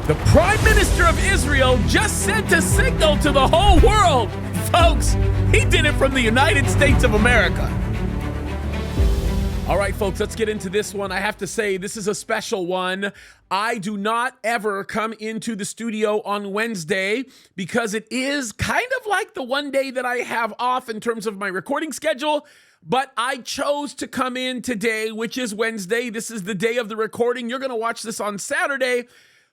The Prime Minister of Israel just sent a signal to the whole world. Folks, he did it from the United States of America. All right, folks, let's get into this one. I have to say, this is a special one. I do not ever come into the studio on Wednesday because it is kind of like the one day that I have off in terms of my recording schedule. But I chose to come in today, which is Wednesday. This is the day of the recording. You're going to watch this on Saturday.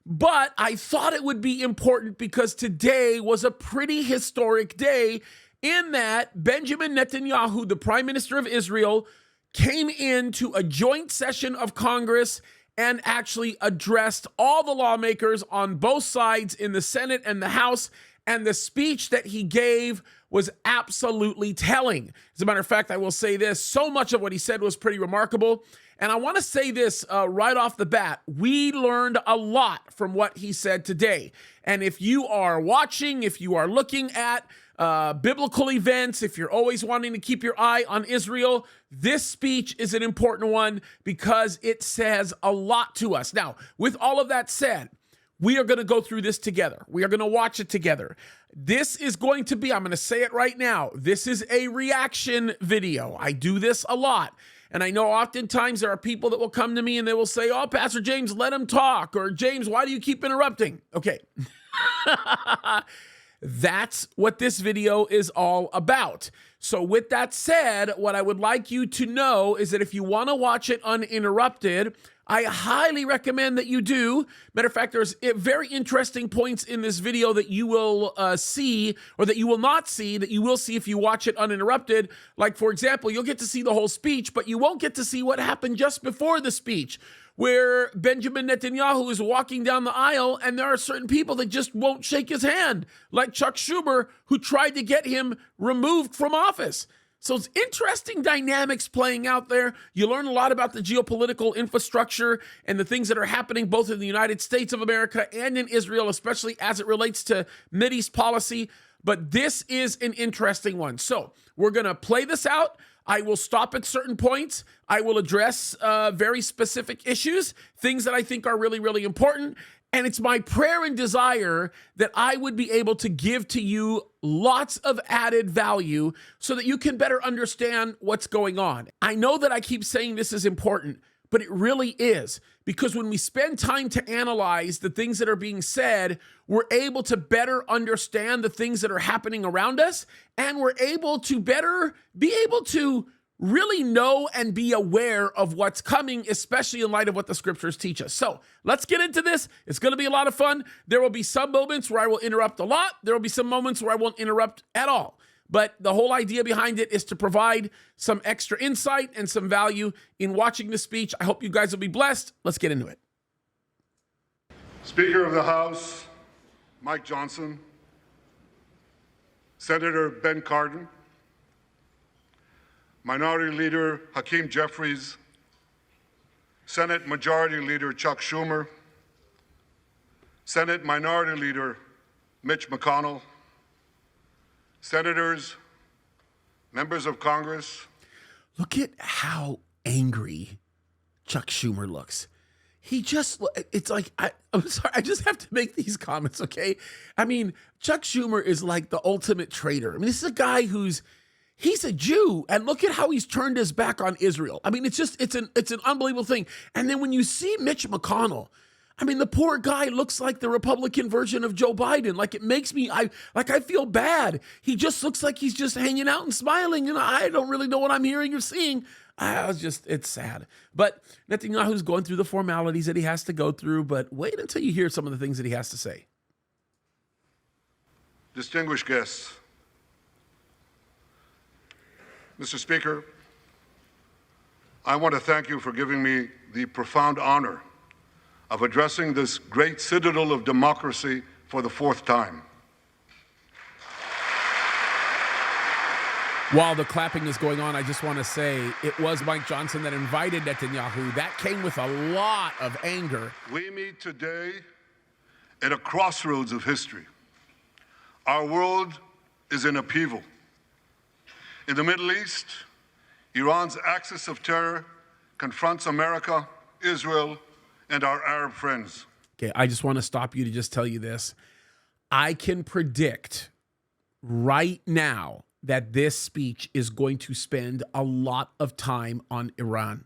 But I thought it would be important because today was a pretty historic day in that Benjamin Netanyahu, the Prime Minister of Israel, came into a joint session of Congress and actually addressed all the lawmakers on both sides in the Senate and the House. And the speech that he gave was absolutely telling. As a matter of fact, I will say this, so much of what he said was pretty remarkable. And I want to say this right off the bat. We learned a lot from what he said today. And if you are watching, if you are looking at biblical events, if you're always wanting to keep your eye on Israel, this speech is an important one because it says a lot to us. Now, with all of that said, we are going to go through this together. We are going to watch it together. This is going to be, I'm going to say it right now, this is a reaction video. I do this a lot. And I know oftentimes there are people that will come to me and they will say, oh, Pastor James, let him talk. Or James, why do you keep interrupting? Okay. That's what this video is all about. So with that said, what I would like you to know is that if you want to watch it uninterrupted, I highly recommend that you do. Matter of fact, there's very interesting points in this video that you will see, or that you will not see, that you will see if you watch it uninterrupted. Like, for example, you'll get to see the whole speech, but you won't get to see what happened just before the speech, where Benjamin Netanyahu is walking down the aisle and there are certain people that just won't shake his hand, like Chuck Schumer, who tried to get him removed from office. So it's interesting dynamics playing out there. You learn a lot about the geopolitical infrastructure and the things that are happening both in the United States of America and in Israel, especially as it relates to Mideast policy. But this is an interesting one. So we're going to play this out. I will stop at certain points. I will address very specific issues, things that I think are really, really important. And it's my prayer and desire that I would be able to give to you lots of added value so that you can better understand what's going on. I know that I keep saying this is important, but it really is, because when we spend time to analyze the things that are being said, we're able to better understand the things that are happening around us, and we're able to better be able to really know and be aware of what's coming, especially in light of what the scriptures teach us. So let's get into this. It's going to be a lot of fun. There will be some moments where I will interrupt a lot. There will be some moments where I won't interrupt at all. But the whole idea behind it is to provide some extra insight and some value in watching the speech. I hope you guys will be blessed. Let's get into it. Speaker of the House, Mike Johnson, Senator Ben Cardin, Minority Leader Hakeem Jeffries, Senate Majority Leader Chuck Schumer, Senate Minority Leader Mitch McConnell, Senators, members of Congress. Look at how angry Chuck Schumer looks. It's like, I'm sorry, I just have to make these comments, okay? I mean, Chuck Schumer is like the ultimate traitor. I mean, this is a guy he's a Jew, and look at how he's turned his back on Israel. I mean, it's an unbelievable thing. And then when you see Mitch McConnell, I mean, the poor guy looks like the Republican version of Joe Biden. Like, it makes me, I feel bad. He just looks like he's just hanging out and smiling, and I don't really know what I'm hearing or seeing. It's sad. But Netanyahu's going through the formalities that he has to go through, but wait until you hear some of the things that he has to say. Distinguished guests, Mr. Speaker, I want to thank you for giving me the profound honor of addressing this great citadel of democracy for the fourth time. While the clapping is going on, I just want to say it was Mike Johnson that invited Netanyahu. That came with a lot of anger. We meet today at a crossroads of history. Our world is in upheaval. In the Middle East, Iran's axis of terror confronts America, Israel, and our Arab friends. Okay, I just want to stop you to just tell you this. I can predict right now that this speech is going to spend a lot of time on Iran.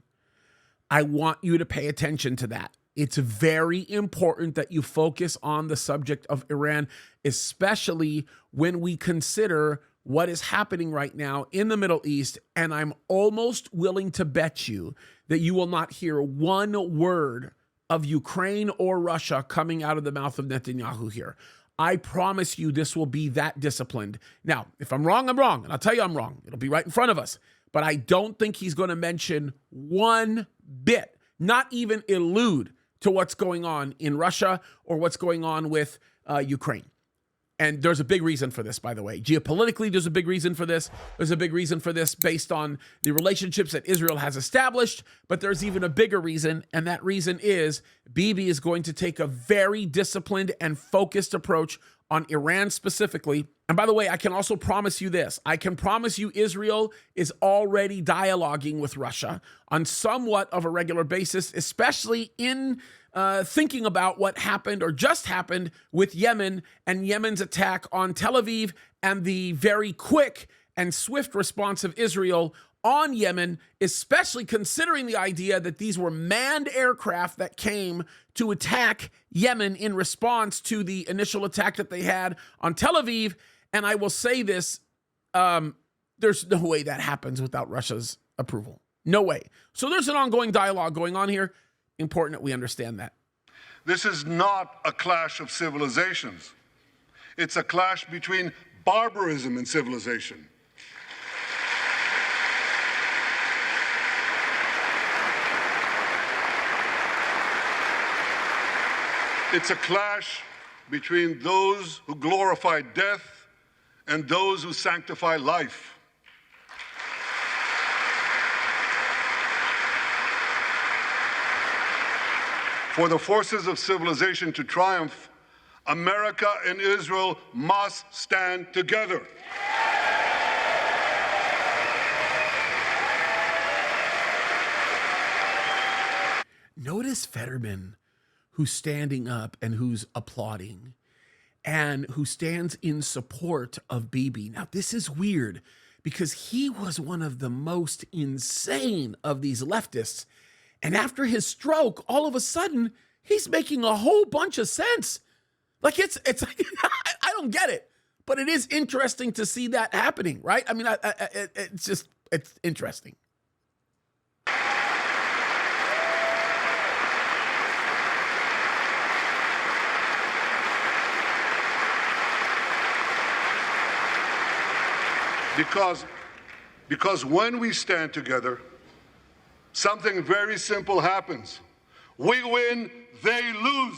I want you to pay attention to that. It's very important that you focus on the subject of Iran, especially when we consider what is happening right now in the Middle East. And I'm almost willing to bet you that you will not hear one word of Ukraine or Russia coming out of the mouth of Netanyahu here. I promise you this will be that disciplined. Now, if I'm wrong, I'm wrong. And I'll tell you I'm wrong. It'll be right in front of us. But I don't think he's going to mention one bit, not even allude to what's going on in Russia or what's going on with Ukraine. And there's a big reason for this, by the way. Geopolitically, there's a big reason for this. There's a big reason for this based on the relationships that Israel has established. But there's even a bigger reason, and that reason is Bibi is going to take a very disciplined and focused approach on Iran specifically. And by the way, I can also promise you this. I can promise you Israel is already dialoguing with Russia on somewhat of a regular basis, especially in thinking about what happened or just happened with Yemen and Yemen's attack on Tel Aviv and the very quick and swift response of Israel on Yemen, especially considering the idea that these were manned aircraft that came to attack Yemen in response to the initial attack that they had on Tel Aviv. And I will say this, there's no way that happens without Russia's approval. No way. So there's an ongoing dialogue going on here. Important that we understand that. This is not a clash of civilizations. It's a clash between barbarism and civilization. It's a clash between those who glorify death and those who sanctify life. For the forces of civilization to triumph, America and Israel must stand together. Notice Fetterman, who's standing up and who's applauding and who stands in support of Bibi. Now, this is weird because he was one of the most insane of these leftists. And after his stroke, all of a sudden, he's making a whole bunch of sense. Like it's like, I don't get it, but it is interesting to see that happening, right? I mean, it's interesting. Because when we stand together, something very simple happens. We win, they lose.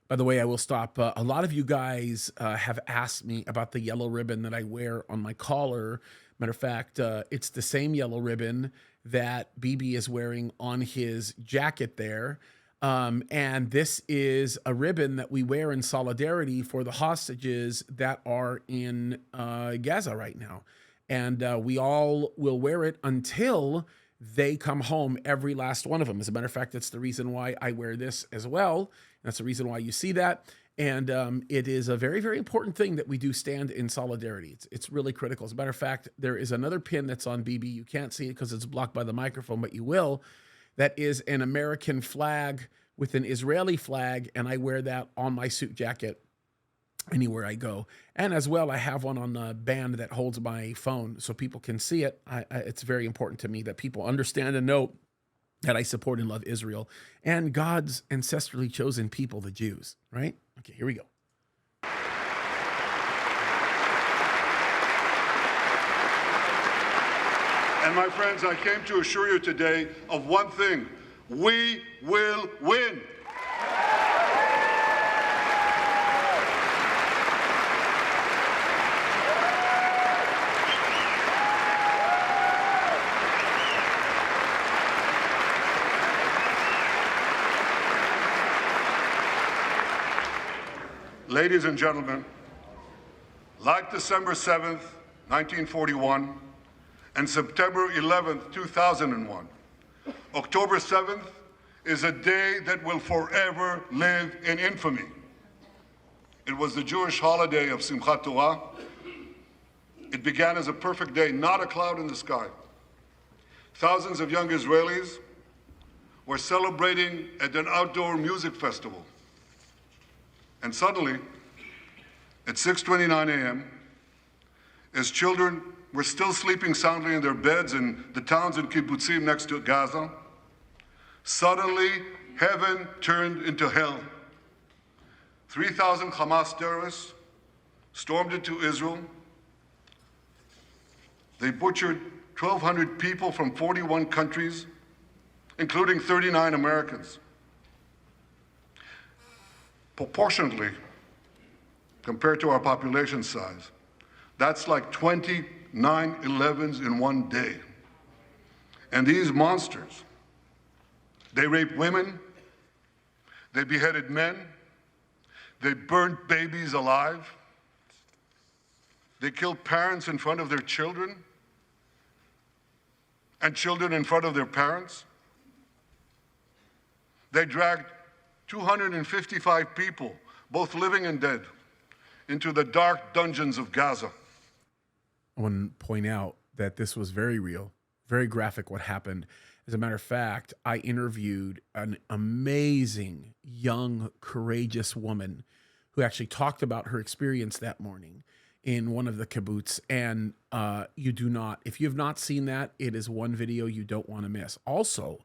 By the way, I will stop. A lot of you guys have asked me about the yellow ribbon that I wear on my collar. Matter of fact, it's the same yellow ribbon that Bibi is wearing on his jacket there. And this is a ribbon that we wear in solidarity for the hostages that are in Gaza right now. And we all will wear it until they come home, every last one of them. As a matter of fact, that's the reason why I wear this as well. That's the reason why you see that. And it is a very, very important thing that we do stand in solidarity. It's really critical. As a matter of fact, there is another pin that's on Bibi. You can't see it because it's blocked by the microphone, but you will. That is an American flag with an Israeli flag, and I wear that on my suit jacket anywhere I go. And as well, I have one on the band that holds my phone so people can see it. It's very important to me that people understand and know that I support and love Israel and God's ancestrally chosen people, the Jews, right? Okay, here we go. And my friends, I came to assure you today of one thing. We will win. Ladies and gentlemen, like December 7th, 1941, and September 11th, 2001. October 7th is a day that will forever live in infamy. It was the Jewish holiday of Simchat Torah. It began as a perfect day, not a cloud in the sky. Thousands of young Israelis were celebrating at an outdoor music festival. And suddenly, at 6:29 a.m., as children were still sleeping soundly in their beds in the towns and kibbutzim next to Gaza, suddenly heaven turned into hell. 3,000 Hamas terrorists stormed into Israel. They butchered 1,200 people from 41 countries, including 39 Americans. Proportionately, compared to our population size, that's like 20 9/11s in one day. And these monsters, they raped women, they beheaded men, they burnt babies alive, they killed parents in front of their children, and children in front of their parents. They dragged 255 people, both living and dead, into the dark dungeons of Gaza. I want to point out that this was very real, very graphic what happened. As a matter of fact, I interviewed an amazing, young, courageous woman who actually talked about her experience that morning in one of the kibbutz. And you do not, if you have not seen that, it is one video you don't want to miss. Also,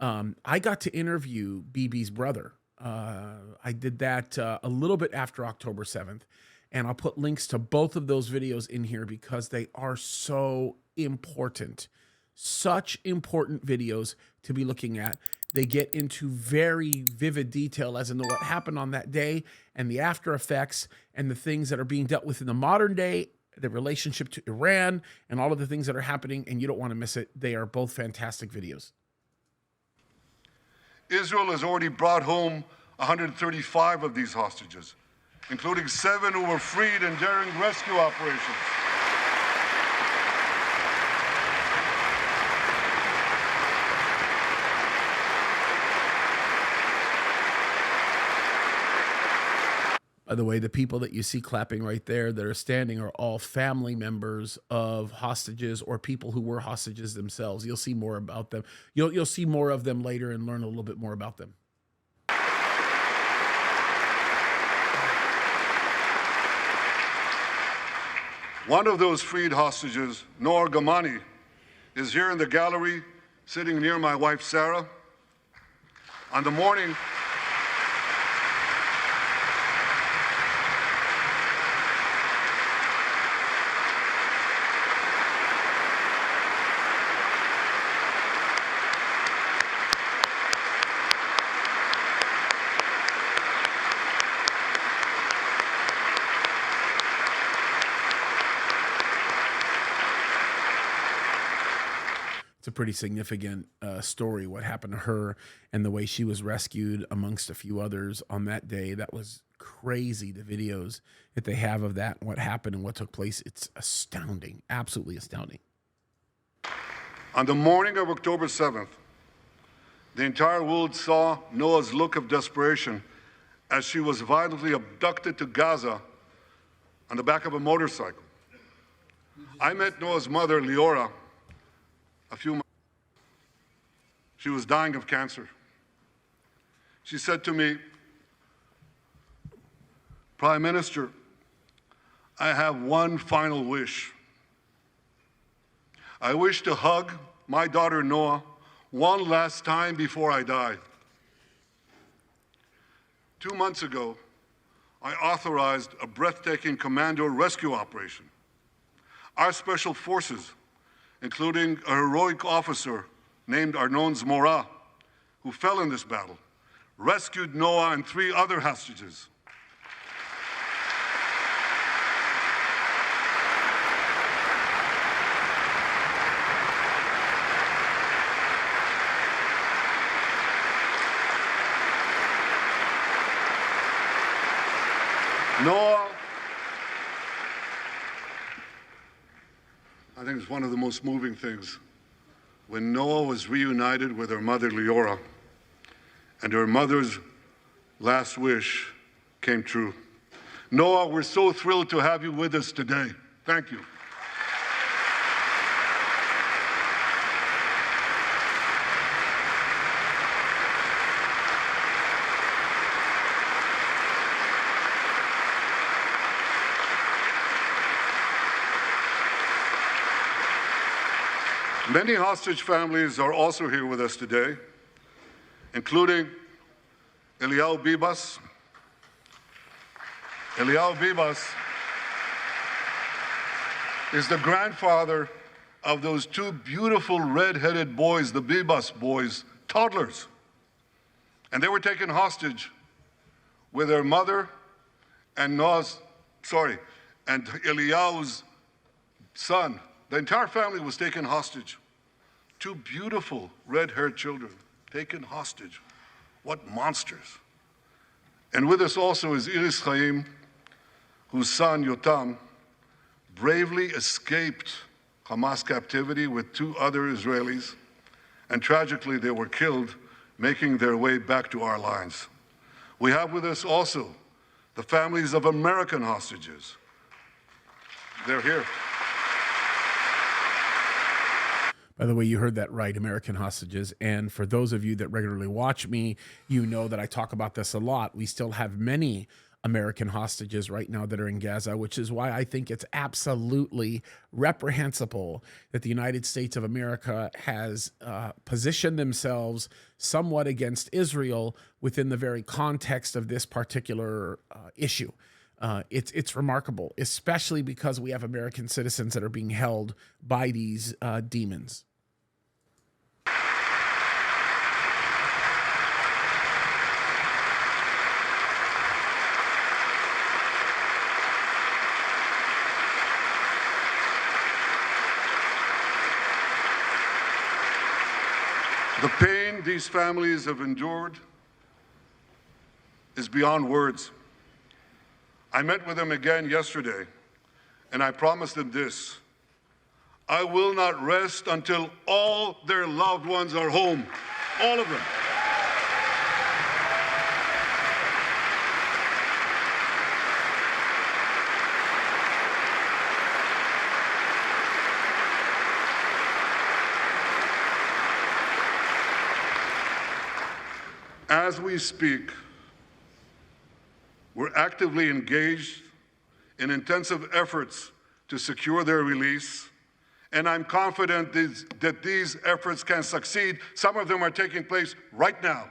I got to interview Bibi's brother. I did that a little bit after October 7th. And I'll put links to both of those videos in here because they are so important. Such important videos to be looking at. They get into very vivid detail as in what happened on that day and the after effects and the things that are being dealt with in the modern day, the relationship to Iran, and all of the things that are happening, and you don't want to miss it. They are both fantastic videos. Israel has already brought home 135 of these hostages, including 7 who were freed in daring rescue operations. By the way, the people that you see clapping right there that are standing are all family members of hostages or people who were hostages themselves. You'll see more about them. You'll see more of them later and learn a little bit more about them. One of those freed hostages, Noor Gamani, is here in the gallery, sitting near my wife, Sarah. On the morning It's a pretty significant story, what happened to her and the way she was rescued amongst a few others on that day. That was crazy, the videos that they have of that, what happened and what took place. It's astounding, absolutely astounding. On the morning of October 7th, the entire world saw Noah's look of desperation as she was violently abducted to Gaza on the back of a motorcycle. I met Noah's mother, Leora, a few months. She was dying of cancer. She said to me, "Prime Minister, I have one final wish. I wish to hug my daughter Noah one last time before I die." 2 months ago, I authorized a breathtaking commando rescue operation. Our special forces, including a heroic officer named Arnon Zmora, who fell in this battle, rescued Noah and 3 other hostages. Noah I think it's one of the most moving things. When Noah was reunited with her mother, Leora, and her mother's last wish came true. Noah, we're so thrilled to have you with us today. Thank you. Many hostage families are also here with us today, including Eliyahu Bibas. Eliyahu Bibas is the grandfather of those two beautiful red-headed boys, the Bibas boys, toddlers. And they were taken hostage with their mother and and Eliyahu's son. The entire family was taken hostage. Two beautiful red-haired children taken hostage. What monsters. And with us also is Iris Chaim, whose son, Yotam, bravely escaped Hamas captivity with two other Israelis, and tragically they were killed making their way back to our lines. We have with us also the families of American hostages. They're here. By the way, you heard that right, American hostages. And for those of you that regularly watch me, you know that I talk about this a lot. We still have many American hostages right now that are in Gaza, which is why I think it's absolutely reprehensible that the United States of America has positioned themselves somewhat against Israel within the very context of this particular issue. It's remarkable, especially because we have American citizens that are being held by these demons. The pain these families have endured is beyond words. I met with them again yesterday, and I promised them this: I will not rest until all their loved ones are home, all of them. As we speak, we're actively engaged in intensive efforts to secure their release, and I'm confident that these efforts can succeed. Some of them are taking place right now.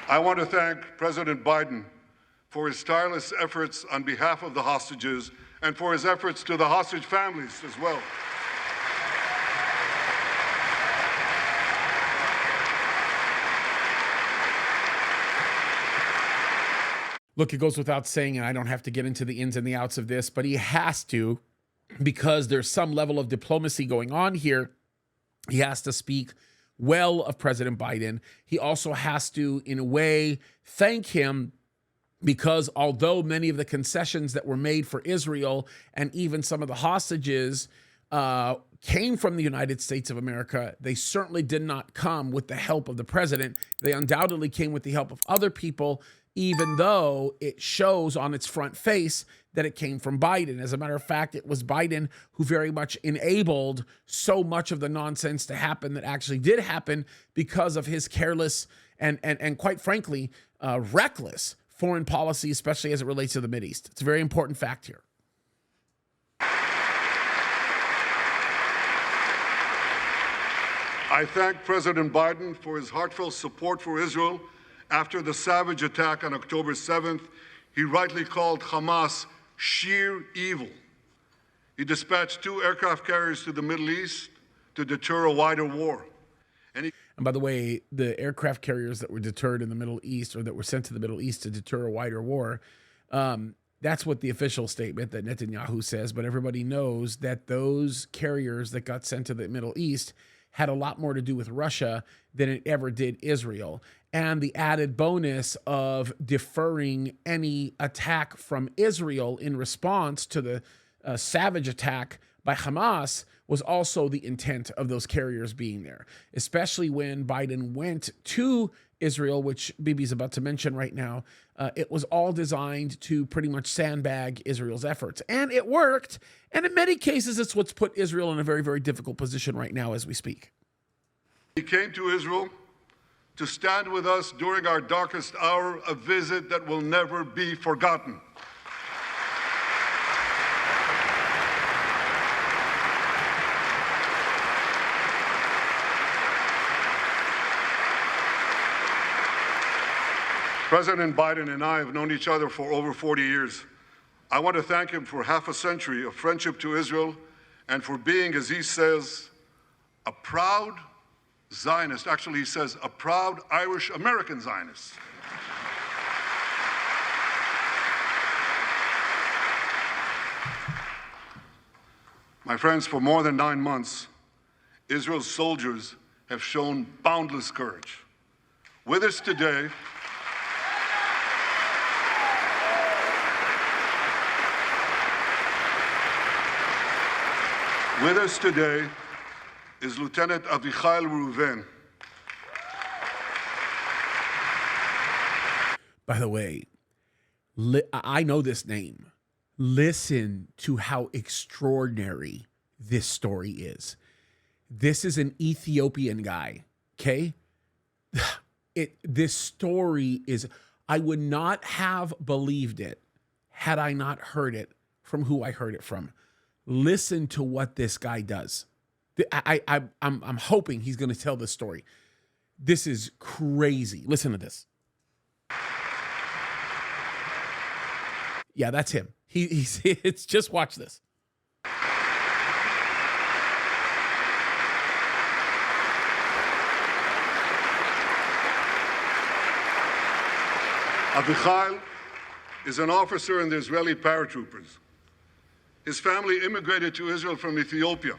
I want to thank President Biden for his tireless efforts on behalf of the hostages and for his efforts to the hostage families as well. Look, it goes without saying, and I don't have to get into the ins and the outs of this, but he has to, because there's some level of diplomacy going on here. He has to speak well of President Biden. He also has to, in a way, thank him, because although many of the concessions that were made for Israel and even some of the hostages came from the United States of America, they certainly did not come with the help of the president. They undoubtedly came with the help of other people, even though it shows on its front face that it came from Biden. As a matter of fact, it was Biden who very much enabled so much of the nonsense to happen that actually did happen because of his careless and quite frankly, reckless foreign policy, especially as it relates to the Mideast. It's a very important fact here. I thank President Biden for his heartfelt support for Israel after the savage attack on October 7th. He rightly called Hamas sheer evil. He dispatched 2 aircraft carriers to the Middle East to deter a wider war. And by the way, the aircraft carriers that were deterred in the Middle East, or that were sent to the Middle East to deter a wider war, that's what the official statement that Netanyahu says. But everybody knows that those carriers that got sent to the Middle East had a lot more to do with Russia than it ever did Israel. And the added bonus of deferring any attack from Israel in response to the savage attack by Hamas was also the intent of those carriers being there, especially when Biden went to Israel, which Bibi's about to mention right now. It was all designed to pretty much sandbag Israel's efforts. And it worked. And in many cases, it's what's put Israel in a very, very difficult position right now as we speak. He came to Israel to stand with us during our darkest hour, a visit that will never be forgotten. President Biden and I have known each other for over 40 years. I want to thank him for half a century of friendship to Israel and for being, as he says, a proud Zionist. Actually, he says a proud Irish-American Zionist. My friends, for more than 9 months, Israel's soldiers have shown boundless courage. With us today, is Lieutenant Avichai Reuven. By the way, I know this name. Listen to how extraordinary this story is. This is an Ethiopian guy, okay? This story is, I would not have believed it had I not heard it from who I heard it from. Listen to what this guy does. I'm hoping he's going to tell this story. This is crazy. Listen to this. Yeah, that's him. It's just watch this. Avichai is an officer in the Israeli paratroopers. His family immigrated to Israel from Ethiopia.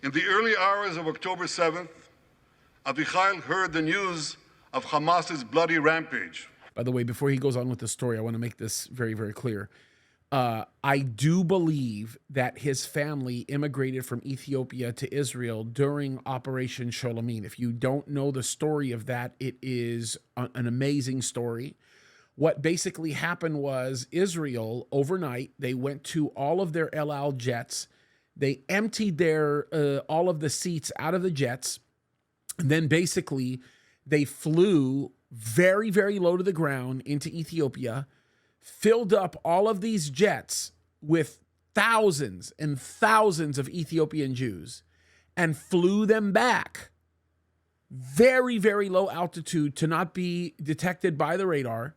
In the early hours of October 7th, Avichai heard the news of Hamas's bloody rampage. By the way, before he goes on with the story, I want to make this very, very clear. I do believe that his family immigrated from Ethiopia to Israel during Operation Sholomim. If you don't know the story of that, it is an amazing story. What basically happened was Israel, overnight, they went to all of their El Al jets. They emptied all of the seats out of the jets. And then basically they flew very, very low to the ground into Ethiopia, filled up all of these jets with thousands and thousands of Ethiopian Jews, and flew them back very, very low altitude to not be detected by the radar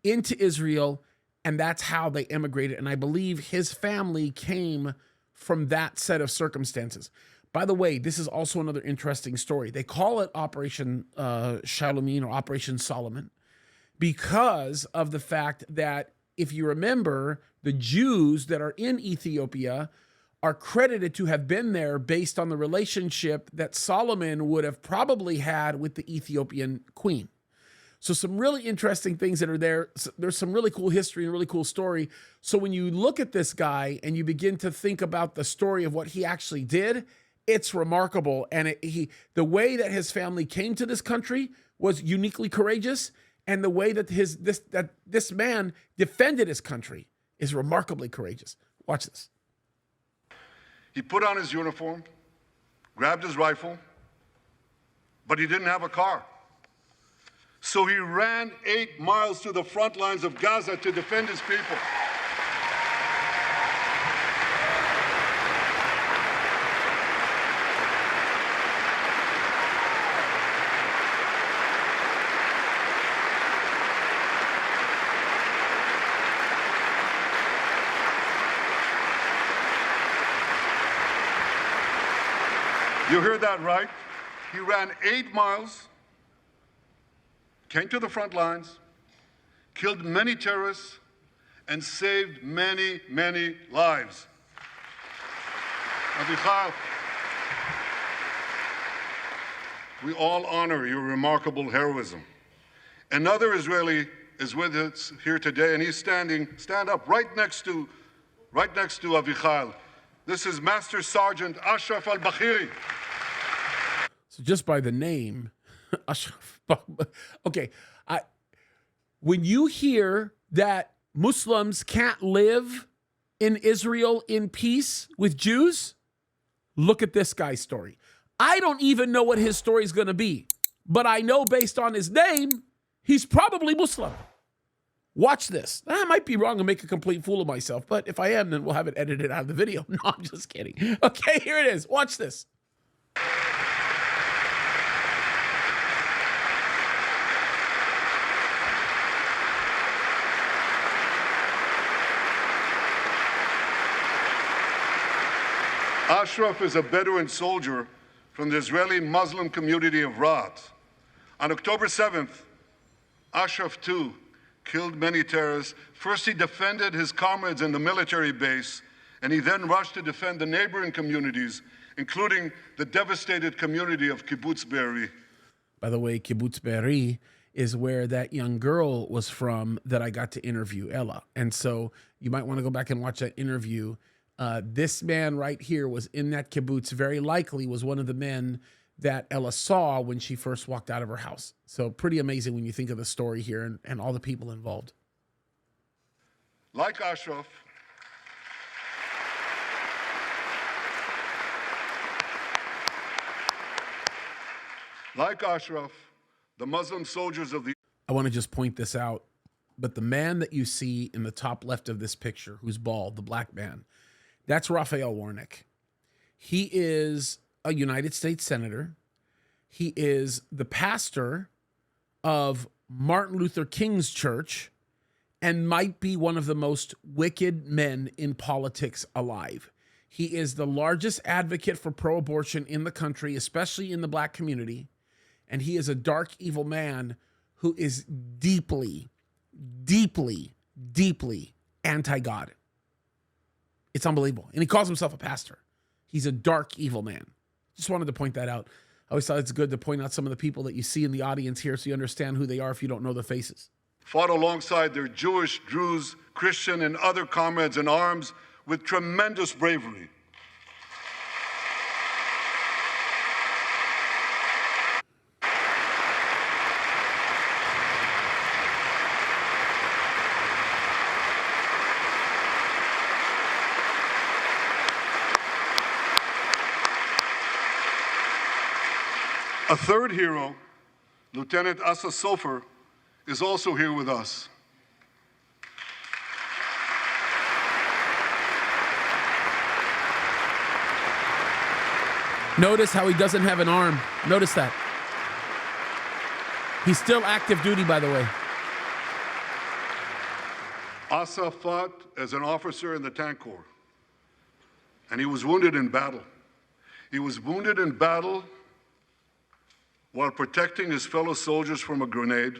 into Israel. And that's how they immigrated. And I believe his family came from that set of circumstances. By the way, this is also another interesting story. They call it Operation Sholomim or Operation Solomon because of the fact that, if you remember, the Jews that are in Ethiopia are credited to have been there based on the relationship that Solomon would have probably had with the Ethiopian queen. So some really interesting things that are there. There's some really cool history and really cool story. So when you look at this guy and you begin to think about the story of what he actually did, it's remarkable. And the way that his family came to this country was uniquely courageous. And the way that this man defended his country is remarkably courageous. Watch this. He put on his uniform, grabbed his rifle, but he didn't have a car. So he ran 8 miles to the front lines of Gaza to defend his people. You heard that right. He ran 8 miles, came to the front lines, killed many terrorists, and saved many, many lives. Avichai, we all honor your remarkable heroism. Another Israeli is with us here today, and he's stand up right next to Avichal. This is Master Sergeant Ashraf al-Bakhiri. So just by the name, Ashraf. Okay, when you hear that Muslims can't live in Israel in peace with Jews, look at this guy's story. I don't even know what his story is going to be, but I know based on his name, he's probably Muslim. Watch this. I might be wrong and make a complete fool of myself, but if I am, then we'll have it edited out of the video. No, I'm just kidding. Okay, here it is. Watch this. Ashraf is a Bedouin soldier from the Israeli Muslim community of Raat. On October 7th, Ashraf too killed many terrorists. First, he defended his comrades in the military base, and he then rushed to defend the neighboring communities, including the devastated community of Kibbutz Be'eri. By the way, Kibbutz Be'eri is where that young girl was from that I got to interview, Ella. And so you might want to go back and watch that interview. This man right here was in that kibbutz, very likely was one of the men that Ella saw when she first walked out of her house. So pretty amazing when you think of the story here and all the people involved. Like Ashraf, the Muslim soldiers of the... I want to just point this out, but the man that you see in the top left of this picture, who's bald, the black man, that's Raphael Warnock. He is a United States Senator. He is the pastor of Martin Luther King's church and might be one of the most wicked men in politics alive. He is the largest advocate for pro-abortion in the country, especially in the black community. And he is a dark, evil man who is deeply, deeply, deeply anti-God. It's unbelievable. And he calls himself a pastor. He's a dark, evil man. Just wanted to point that out. I always thought it's good to point out some of the people that you see in the audience here so you understand who they are if you don't know their faces. Fought alongside their Jewish, Druze, Christian, and other comrades in arms with tremendous bravery. A third hero, Lieutenant Asa Sofer, is also here with us. Notice how he doesn't have an arm. Notice that. He's still active duty, by the way. Asa fought as an officer in the Tank Corps, and he was wounded in battle. He was wounded in battle while protecting his fellow soldiers from a grenade.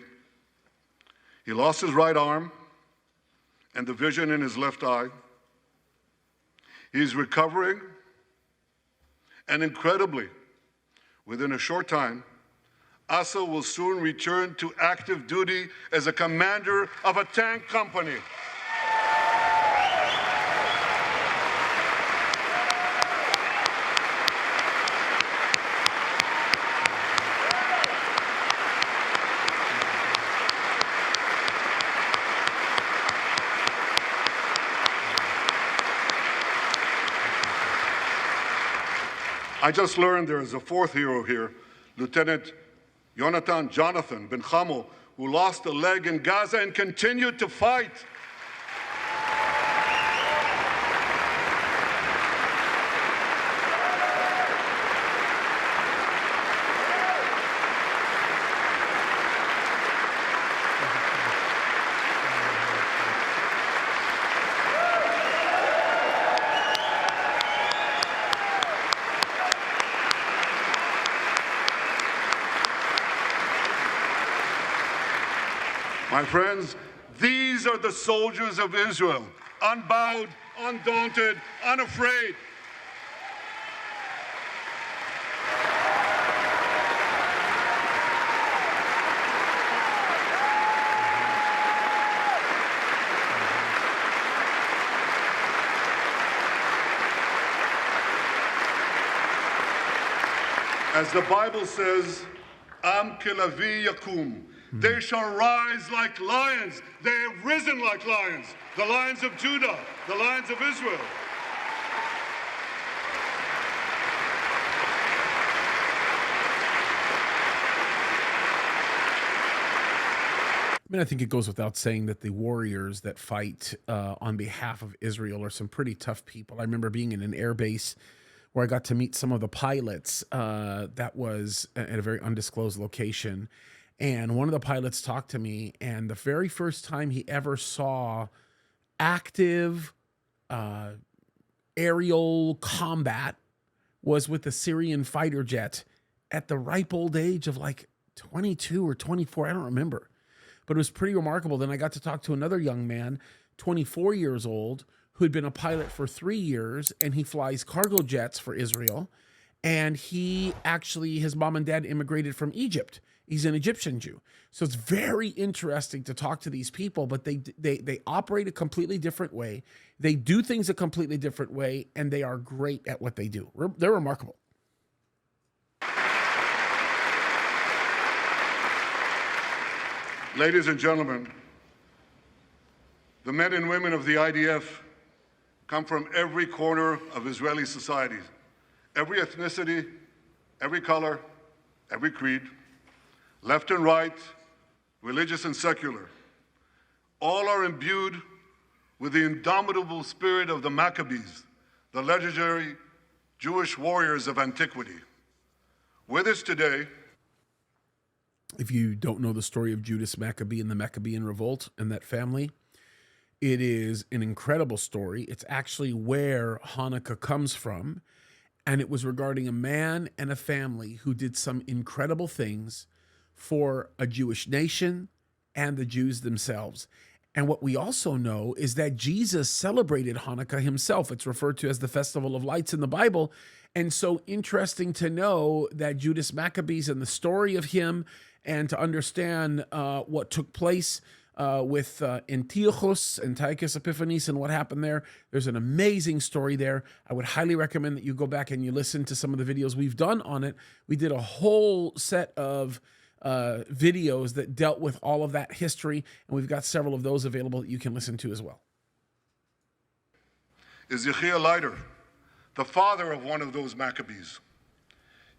He lost his right arm and the vision in his left eye. He's recovering, and incredibly, within a short time, Asa will soon return to active duty as a commander of a tank company. I just learned there is a fourth hero here, Lieutenant Jonathan Ben Chamo, who lost a leg in Gaza and continued to fight. My friends, these are the soldiers of Israel, unbowed, undaunted, unafraid. As the Bible says, Am kelavi yakum. They shall rise like lions. They have risen like lions. The lions of Judah, the lions of Israel. I mean, I think it goes without saying that the warriors that fight on behalf of Israel are some pretty tough people. I remember being in an air base where I got to meet some of the pilots that was at a very undisclosed location. And one of the pilots talked to me, and the very first time he ever saw active aerial combat was with the Syrian fighter jet at the ripe old age of like 22 or 24. I don't remember. But it was pretty remarkable. Then I got to talk to another young man, 24 years old, who had been a pilot for 3 years, and he flies cargo jets for Israel. And he actually, his mom and dad immigrated from Egypt. He's an Egyptian Jew. So it's very interesting to talk to these people, but they operate a completely different way. They do things a completely different way, and they are great at what they do. They're remarkable. Ladies and gentlemen, the men and women of the IDF come from every corner of Israeli society, every ethnicity, every color, every creed, left and right, religious and secular. All are imbued with the indomitable spirit of the Maccabees, the legendary Jewish warriors of antiquity. With us today, if you don't know the story of Judas Maccabee and the Maccabean revolt and that family, it is an incredible story. It's actually where Hanukkah comes from. And it was regarding a man and a family who did some incredible things for a Jewish nation and the Jews themselves. And what we also know is that Jesus celebrated Hanukkah himself. It's referred to as the Festival of Lights in the Bible. And so interesting to know that Judas Maccabees and the story of him, and to understand what took place with Antiochus Epiphanes and what happened there. There's an amazing story there. I would highly recommend that you go back and you listen to some of the videos we've done on it. We did a whole set of videos that dealt with all of that history, and we've got several of those available that you can listen to as well. Is Yechiel Leiter, the father of one of those Maccabees.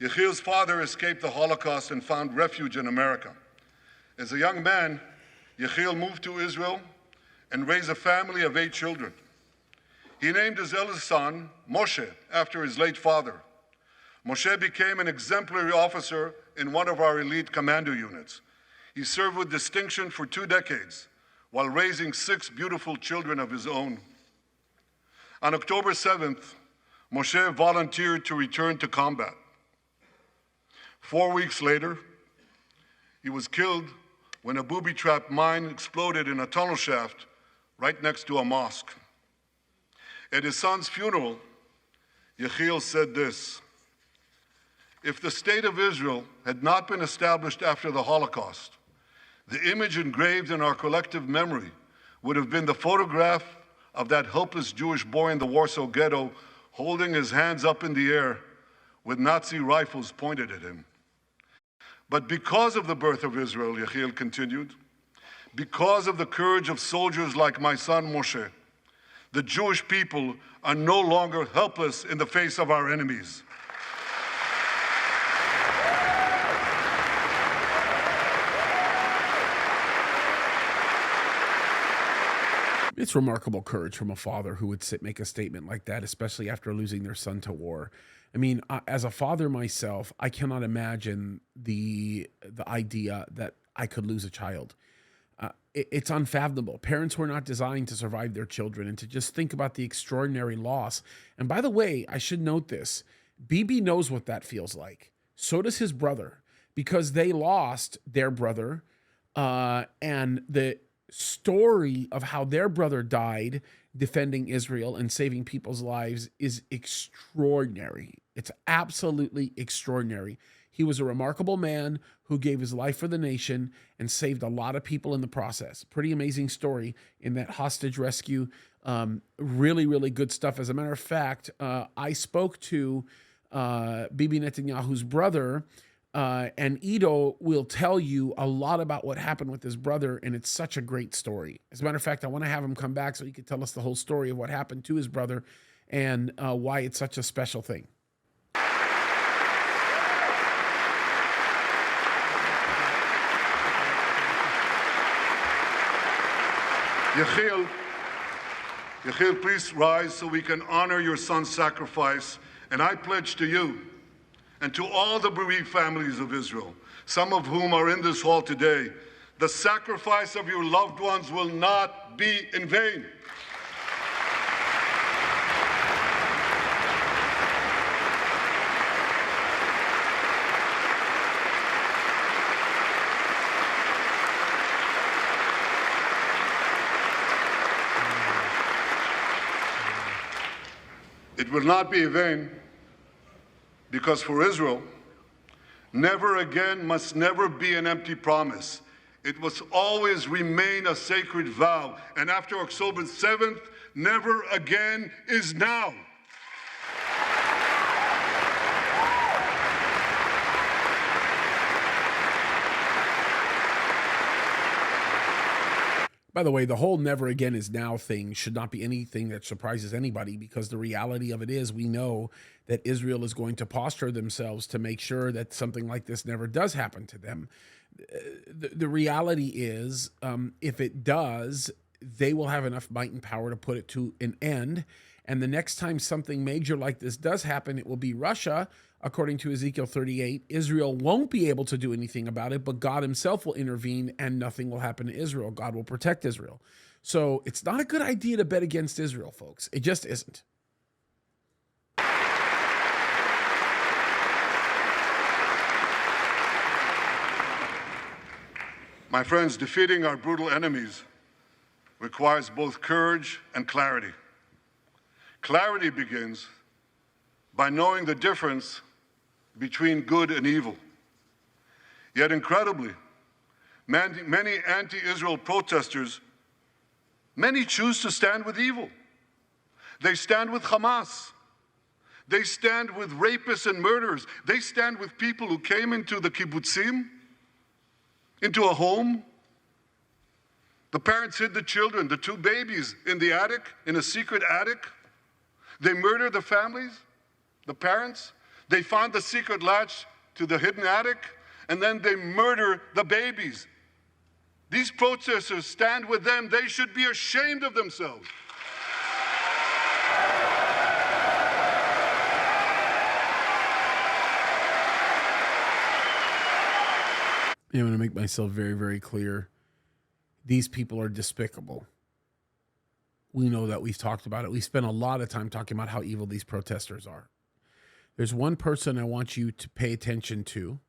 Yechiel's father escaped the Holocaust and found refuge in America. As a young man, Yechiel moved to Israel and raised a family of 8 children. He named his eldest son, Moshe, after his late father. Moshe became an exemplary officer in one of our elite commando units. He served with distinction for 2 decades while raising 6 beautiful children of his own. On October 7th, Moshe volunteered to return to combat. 4 weeks later, he was killed when a booby-trapped mine exploded in a tunnel shaft right next to a mosque. At his son's funeral, Yechiel said this: "If the state of Israel had not been established after the Holocaust, the image engraved in our collective memory would have been the photograph of that helpless Jewish boy in the Warsaw Ghetto holding his hands up in the air with Nazi rifles pointed at him. But because of the birth of Israel," Yechiel continued, "because of the courage of soldiers like my son Moshe, the Jewish people are no longer helpless in the face of our enemies." It's remarkable courage from a father who would make a statement like that, especially after losing their son to war. I mean, as a father myself, I cannot imagine the idea that I could lose a child. It's unfathomable. Parents were not designed to survive their children, and to just think about the extraordinary loss. And by the way, I should note this. BB knows what that feels like. So does his brother, because they lost their brother, and the story of how their brother died defending Israel and saving people's lives is extraordinary. It's absolutely extraordinary. He was a remarkable man who gave his life for the nation and saved a lot of people in the process. Pretty amazing story in that hostage rescue. Really, really good stuff. As a matter of fact, I spoke to Bibi Netanyahu's brother, and Ido will tell you a lot about what happened with his brother, and it's such a great story. As a matter of fact, I want to have him come back so he can tell us the whole story of what happened to his brother and why it's such a special thing. Yechiel, please rise so we can honor your son's sacrifice. And I pledge to you and to all the bereaved families of Israel, some of whom are in this hall today, the sacrifice of your loved ones will not be in vain. It will not be in vain because for Israel, never again must never be an empty promise. It must always remain a sacred vow. And after October 7th, never again is now. By the way, the whole never again is now thing should not be anything that surprises anybody, because the reality of it is we know that Israel is going to posture themselves to make sure that something like this never does happen to them. The reality is, if it does, they will have enough might and power to put it to an end. And the next time something major like this does happen, it will be Russia. According to Ezekiel 38, Israel won't be able to do anything about it, but God himself will intervene and nothing will happen to Israel. God will protect Israel. So it's not a good idea to bet against Israel, folks. It just isn't. My friends, defeating our brutal enemies requires both courage and clarity. Clarity begins by knowing the difference between good and evil. Yet incredibly, many anti-Israel protesters, many choose to stand with evil. They stand with Hamas. They stand with rapists and murderers. They stand with people who came into the kibbutzim, into a home. The parents hid the children, the two babies, in the attic, in a secret attic. They murdered the families, the parents. They found the secret latch to the hidden attic, and then they murder the babies. These protesters stand with them. They should be ashamed of themselves. I'm going to make myself very, very clear. These people are despicable. We know that. We've talked about it. We spent a lot of time talking about how evil these protesters are. There's one person I want you to pay attention to.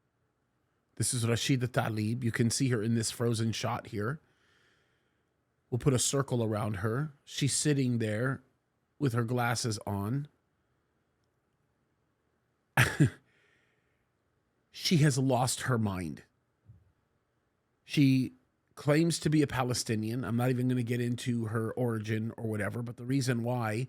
This is Rashida Tlaib. You can see her in this frozen shot here. We'll put a circle around her. She's sitting there with her glasses on. She has lost her mind. She claims to be a Palestinian. I'm not even going to get into her origin or whatever, but the reason why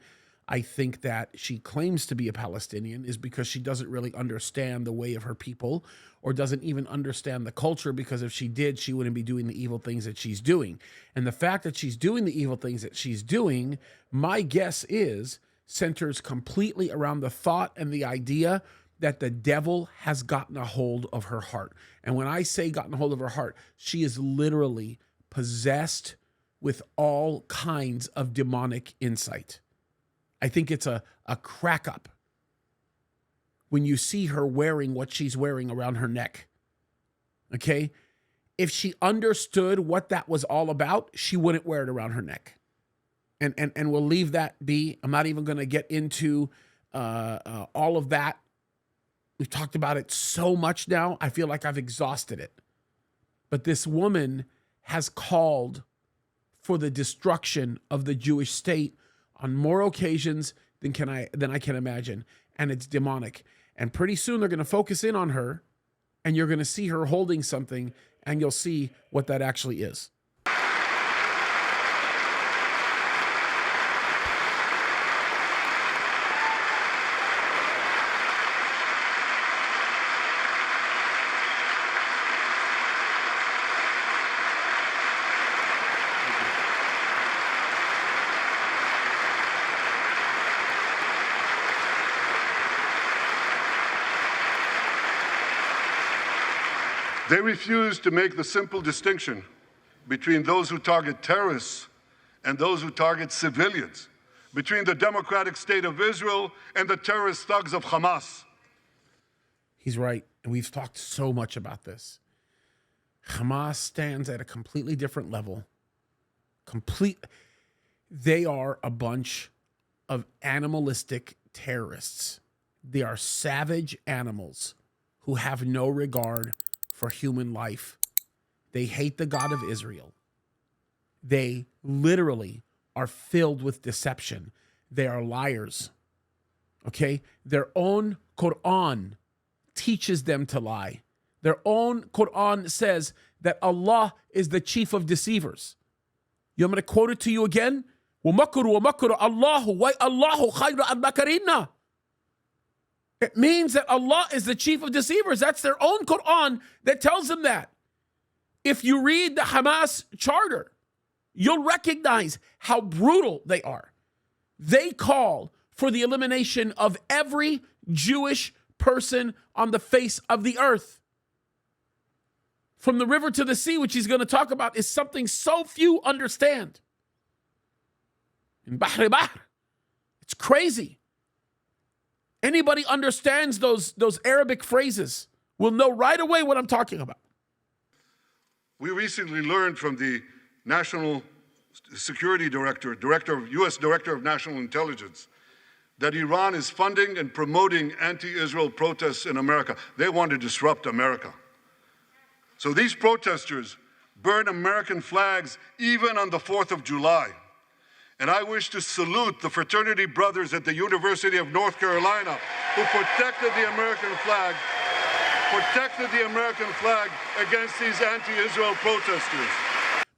I think that she claims to be a Palestinian is because she doesn't really understand the way of her people, or doesn't even understand the culture, because if she did, she wouldn't be doing the evil things that she's doing. And the fact that she's doing the evil things that she's doing, my guess is, centers completely around the thought and the idea that the devil has gotten a hold of her heart. And when I say gotten a hold of her heart, she is literally possessed with all kinds of demonic insight. I think it's a crack up when you see her wearing what she's wearing around her neck. Okay? If she understood what that was all about, she wouldn't wear it around her neck. And we'll leave that be. I'm not even going to get into all of that. We've talked about it so much now, I feel like I've exhausted it. But this woman has called for the destruction of the Jewish state on more occasions than I can imagine. And it's demonic. And pretty soon they're going to focus in on her, and you're going to see her holding something, and you'll see what that actually is. They refuse to make the simple distinction between those who target terrorists and those who target civilians, between the democratic state of Israel and the terrorist thugs of Hamas. He's right, and we've talked so much about this. Hamas stands at a completely different level. They are a bunch of animalistic terrorists. They are savage animals who have no regard for human life. They hate the God of Israel. They literally are filled with deception. They are liars. Okay? Their own Quran teaches them to lie. Their own Quran says that Allah is the chief of deceivers. You want me to quote it to you again? وَمَكْرُ وَمَكْرُ اللَّهُ وَاللَّهُ خَيْرُ الْمَاكِرِينَ. It means that Allah is the chief of deceivers. That's their own Quran that tells them that. If you read the Hamas charter, you'll recognize how brutal they are. They call for the elimination of every Jewish person on the face of the earth. From the river to the sea, which he's going to talk about, is something so few understand. In Bahr Bahr, it's crazy. Anybody understands those Arabic phrases will know right away what I'm talking about. We recently learned from the National Security Director, U.S. Director of National Intelligence, that Iran is funding and promoting anti-Israel protests in America. They want to disrupt America. So these protesters burn American flags even on the 4th of July. And I wish to salute the fraternity brothers at the University of North Carolina who protected the American flag against these anti-Israel protesters.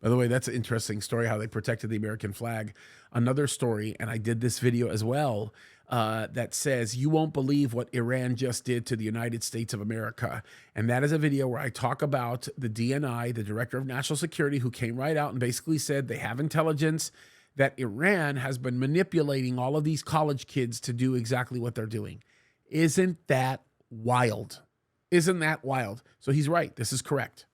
By the way, that's an interesting story, how they protected the American flag. Another story, and I did this video as well, that says, you won't believe what Iran just did to the United States of America. And that is a video where I talk about the DNI, the Director of National Security, who came right out and basically said they have intelligence that Iran has been manipulating all of these college kids to do exactly what they're doing. Isn't that wild? Isn't that wild? So he's right. This is correct.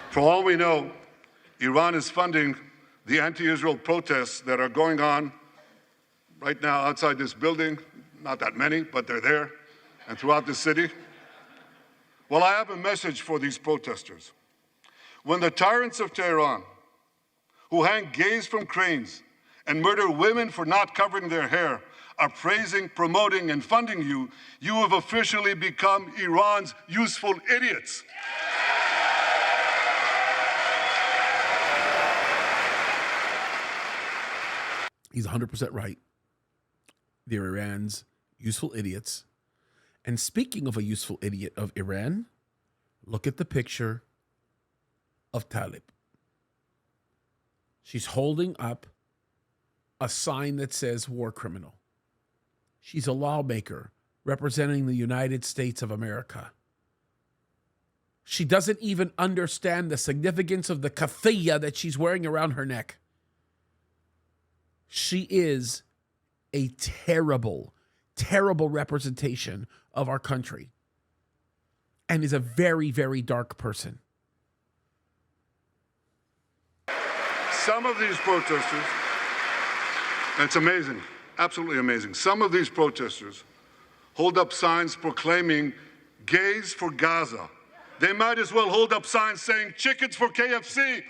For all we know, Iran is funding the anti-Israel protests that are going on right now outside this building. Not that many, but they're there, and throughout the city. Well, I have a message for these protesters. When the tyrants of Tehran, who hang gays from cranes and murder women for not covering their hair, are praising, promoting, and funding you, you have officially become Iran's useful idiots. He's 100% right. They're Iran's useful idiots. And speaking of a useful idiot of Iran, look at the picture of Talib. She's holding up a sign that says war criminal. She's a lawmaker representing the United States of America. She doesn't even understand the significance of the kafiyya that she's wearing around her neck. She is a terrible, terrible representation of our country and is a very, very dark person. Some of these protesters, it's amazing, absolutely amazing. Some of these protesters hold up signs proclaiming gays for Gaza. They might as well hold up signs saying chickens for KFC.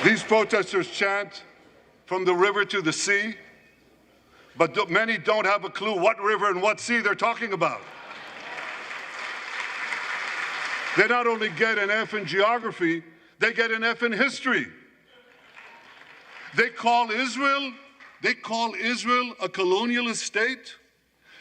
These protesters chant from the river to the sea, but many don't have a clue what river and what sea they're talking about. They not only get an F in geography, they get an F in history. They call Israel a colonialist state.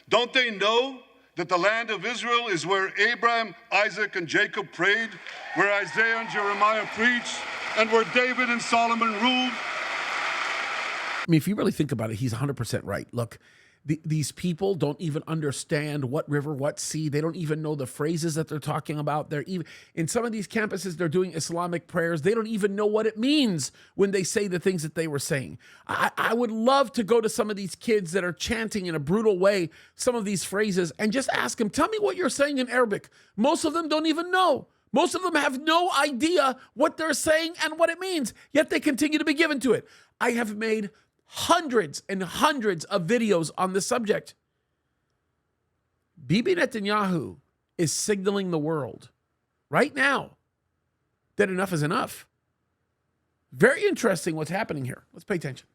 Don't they know that the land of Israel is where Abraham, Isaac, and Jacob prayed, where Isaiah and Jeremiah preached, and where David and Solomon ruled? I mean, if you really think about it, he's 100% right. Look, these people don't even understand what river, what sea. They don't even know the phrases that they're talking about. They're even in some of these campuses, they're doing Islamic prayers. They don't even know what it means when they say the things that they were saying. I would love to go to some of these kids that are chanting in a brutal way some of these phrases and just ask them, tell me what you're saying in Arabic. Most of them don't even know. Most of them have no idea what they're saying and what it means, yet they continue to be given to it. I have made hundreds and hundreds of videos on this subject. Bibi Netanyahu is signaling the world right now that enough is enough. Very interesting what's happening here. Let's pay attention.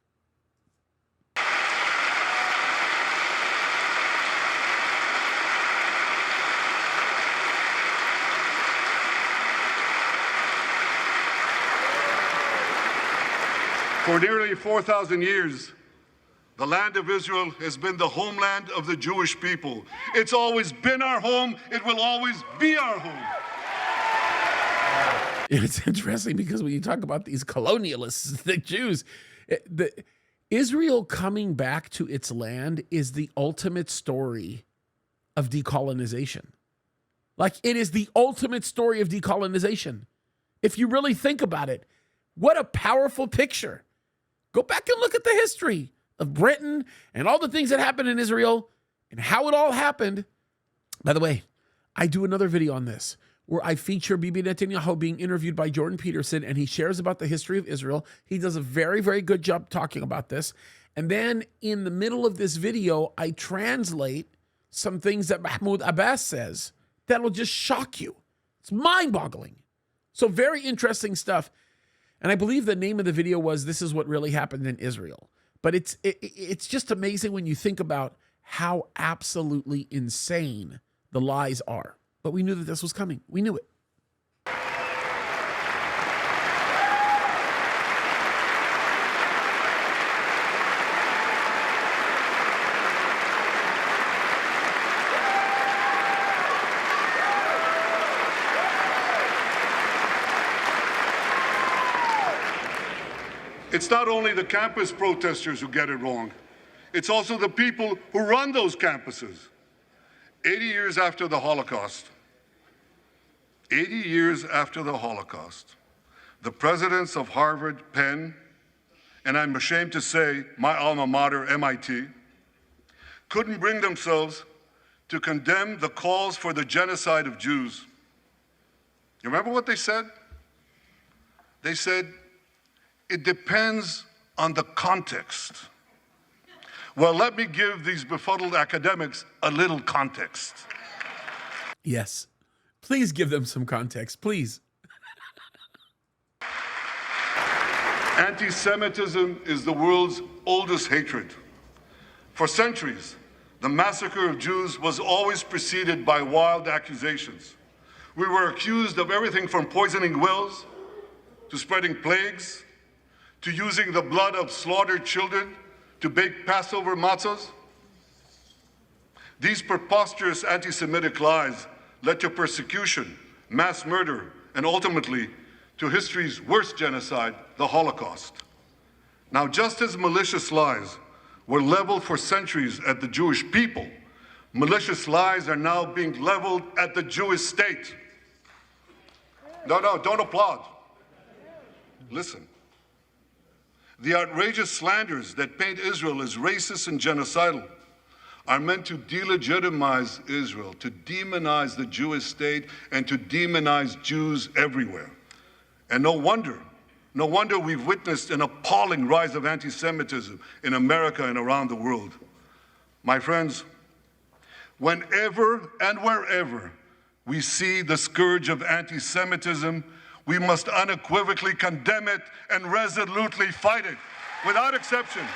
For nearly 4,000 years, the land of Israel has been the homeland of the Jewish people. It's always been our home. It will always be our home. It's interesting because when you talk about these colonialists, the Jews, Israel coming back to its land is the ultimate story of decolonization. Like, it is the ultimate story of decolonization. If you really think about it, what a powerful picture. Go back and look at the history of Britain and all the things that happened in Israel and how it all happened. By the way, I do another video on this where I feature Bibi Netanyahu being interviewed by Jordan Peterson, and he shares about the history of Israel. He does a very, very good job talking about this. And then in the middle of this video, I translate some things that Mahmoud Abbas says that will just shock you. It's mind-boggling. So very interesting stuff. And I believe the name of the video was "This is what really happened in Israel." But it's just amazing when you think about how absolutely insane the lies are. But we knew that this was coming. We knew it. It's not only the campus protesters who get it wrong. It's also the people who run those campuses. 80 years after the Holocaust, the presidents of Harvard, Penn, and I'm ashamed to say my alma mater, MIT, couldn't bring themselves to condemn the calls for the genocide of Jews. You remember what they said? They said, it depends on the context. Well, let me give these befuddled academics a little context. Yes. Please give them some context, please. Anti-Semitism is the world's oldest hatred. For centuries, the massacre of Jews was always preceded by wild accusations. We were accused of everything from poisoning wells to spreading plagues, to using the blood of slaughtered children to bake Passover matzahs. These preposterous anti-Semitic lies led to persecution, mass murder, and ultimately to history's worst genocide, the Holocaust. Now, just as malicious lies were leveled for centuries at the Jewish people, malicious lies are now being leveled at the Jewish state. No, don't applaud. Listen. The outrageous slanders that paint Israel as racist and genocidal are meant to delegitimize Israel, to demonize the Jewish state, and to demonize Jews everywhere. And no wonder we've witnessed an appalling rise of anti-Semitism in America and around the world. My friends, whenever and wherever we see the scourge of anti-Semitism, we must unequivocally condemn it and resolutely fight it, without exception.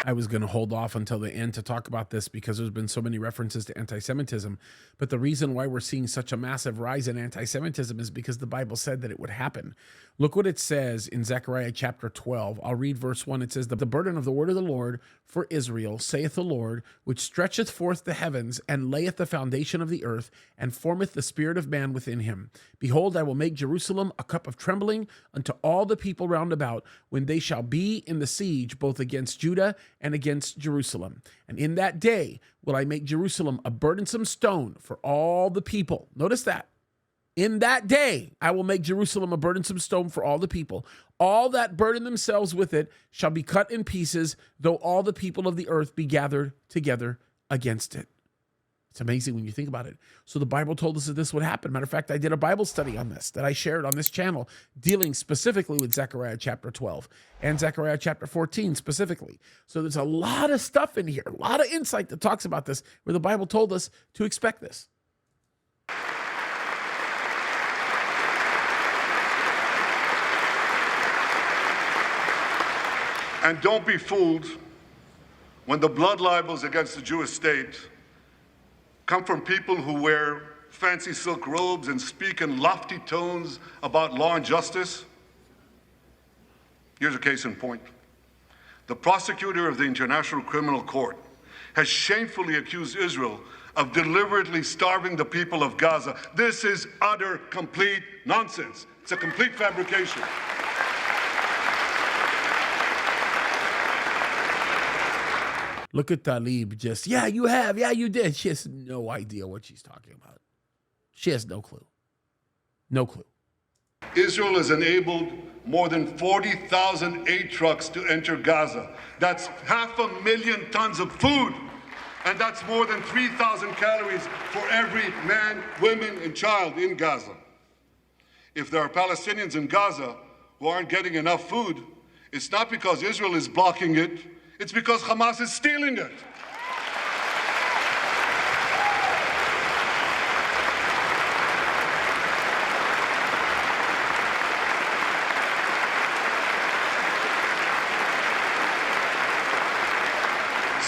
I was going to hold off until the end to talk about this because there's been so many references to anti-Semitism. But the reason why we're seeing such a massive rise in anti-Semitism is because the Bible said that it would happen. Look what it says in Zechariah chapter 12. I'll read verse 1. It says, the burden of the word of the Lord for Israel, saith the Lord, which stretcheth forth the heavens, and layeth the foundation of the earth, and formeth the spirit of man within him. Behold, I will make Jerusalem a cup of trembling unto all the people round about, when they shall be in the siege, both against Judah and against Jerusalem. And in that day will I make Jerusalem a burdensome stone for all the people. Notice that. In that day, I will make Jerusalem a burdensome stone for all the people. All that burden themselves with it shall be cut in pieces, though all the people of the earth be gathered together against it. It's amazing when you think about it. So the Bible told us that this would happen. Matter of fact, I did a Bible study on this that I shared on this channel, dealing specifically with Zechariah chapter 12 and Zechariah chapter 14 specifically. So there's a lot of stuff in here, a lot of insight that talks about this, where the Bible told us to expect this. And don't be fooled when the blood libels against the Jewish state come from people who wear fancy silk robes and speak in lofty tones about law and justice. Here's a case in point. The prosecutor of the International Criminal Court has shamefully accused Israel of deliberately starving the people of Gaza. This is utter, complete nonsense. It's a complete fabrication. Look at Talib just, yeah, you have, yeah, you did. She has no idea what she's talking about. She has no clue. No clue. Israel has enabled more than 40,000 aid trucks to enter Gaza. That's 500,000 tons of food. And that's more than 3,000 calories for every man, woman, and child in Gaza. If there are Palestinians in Gaza who aren't getting enough food, it's not because Israel is blocking it. It's because Hamas is stealing it.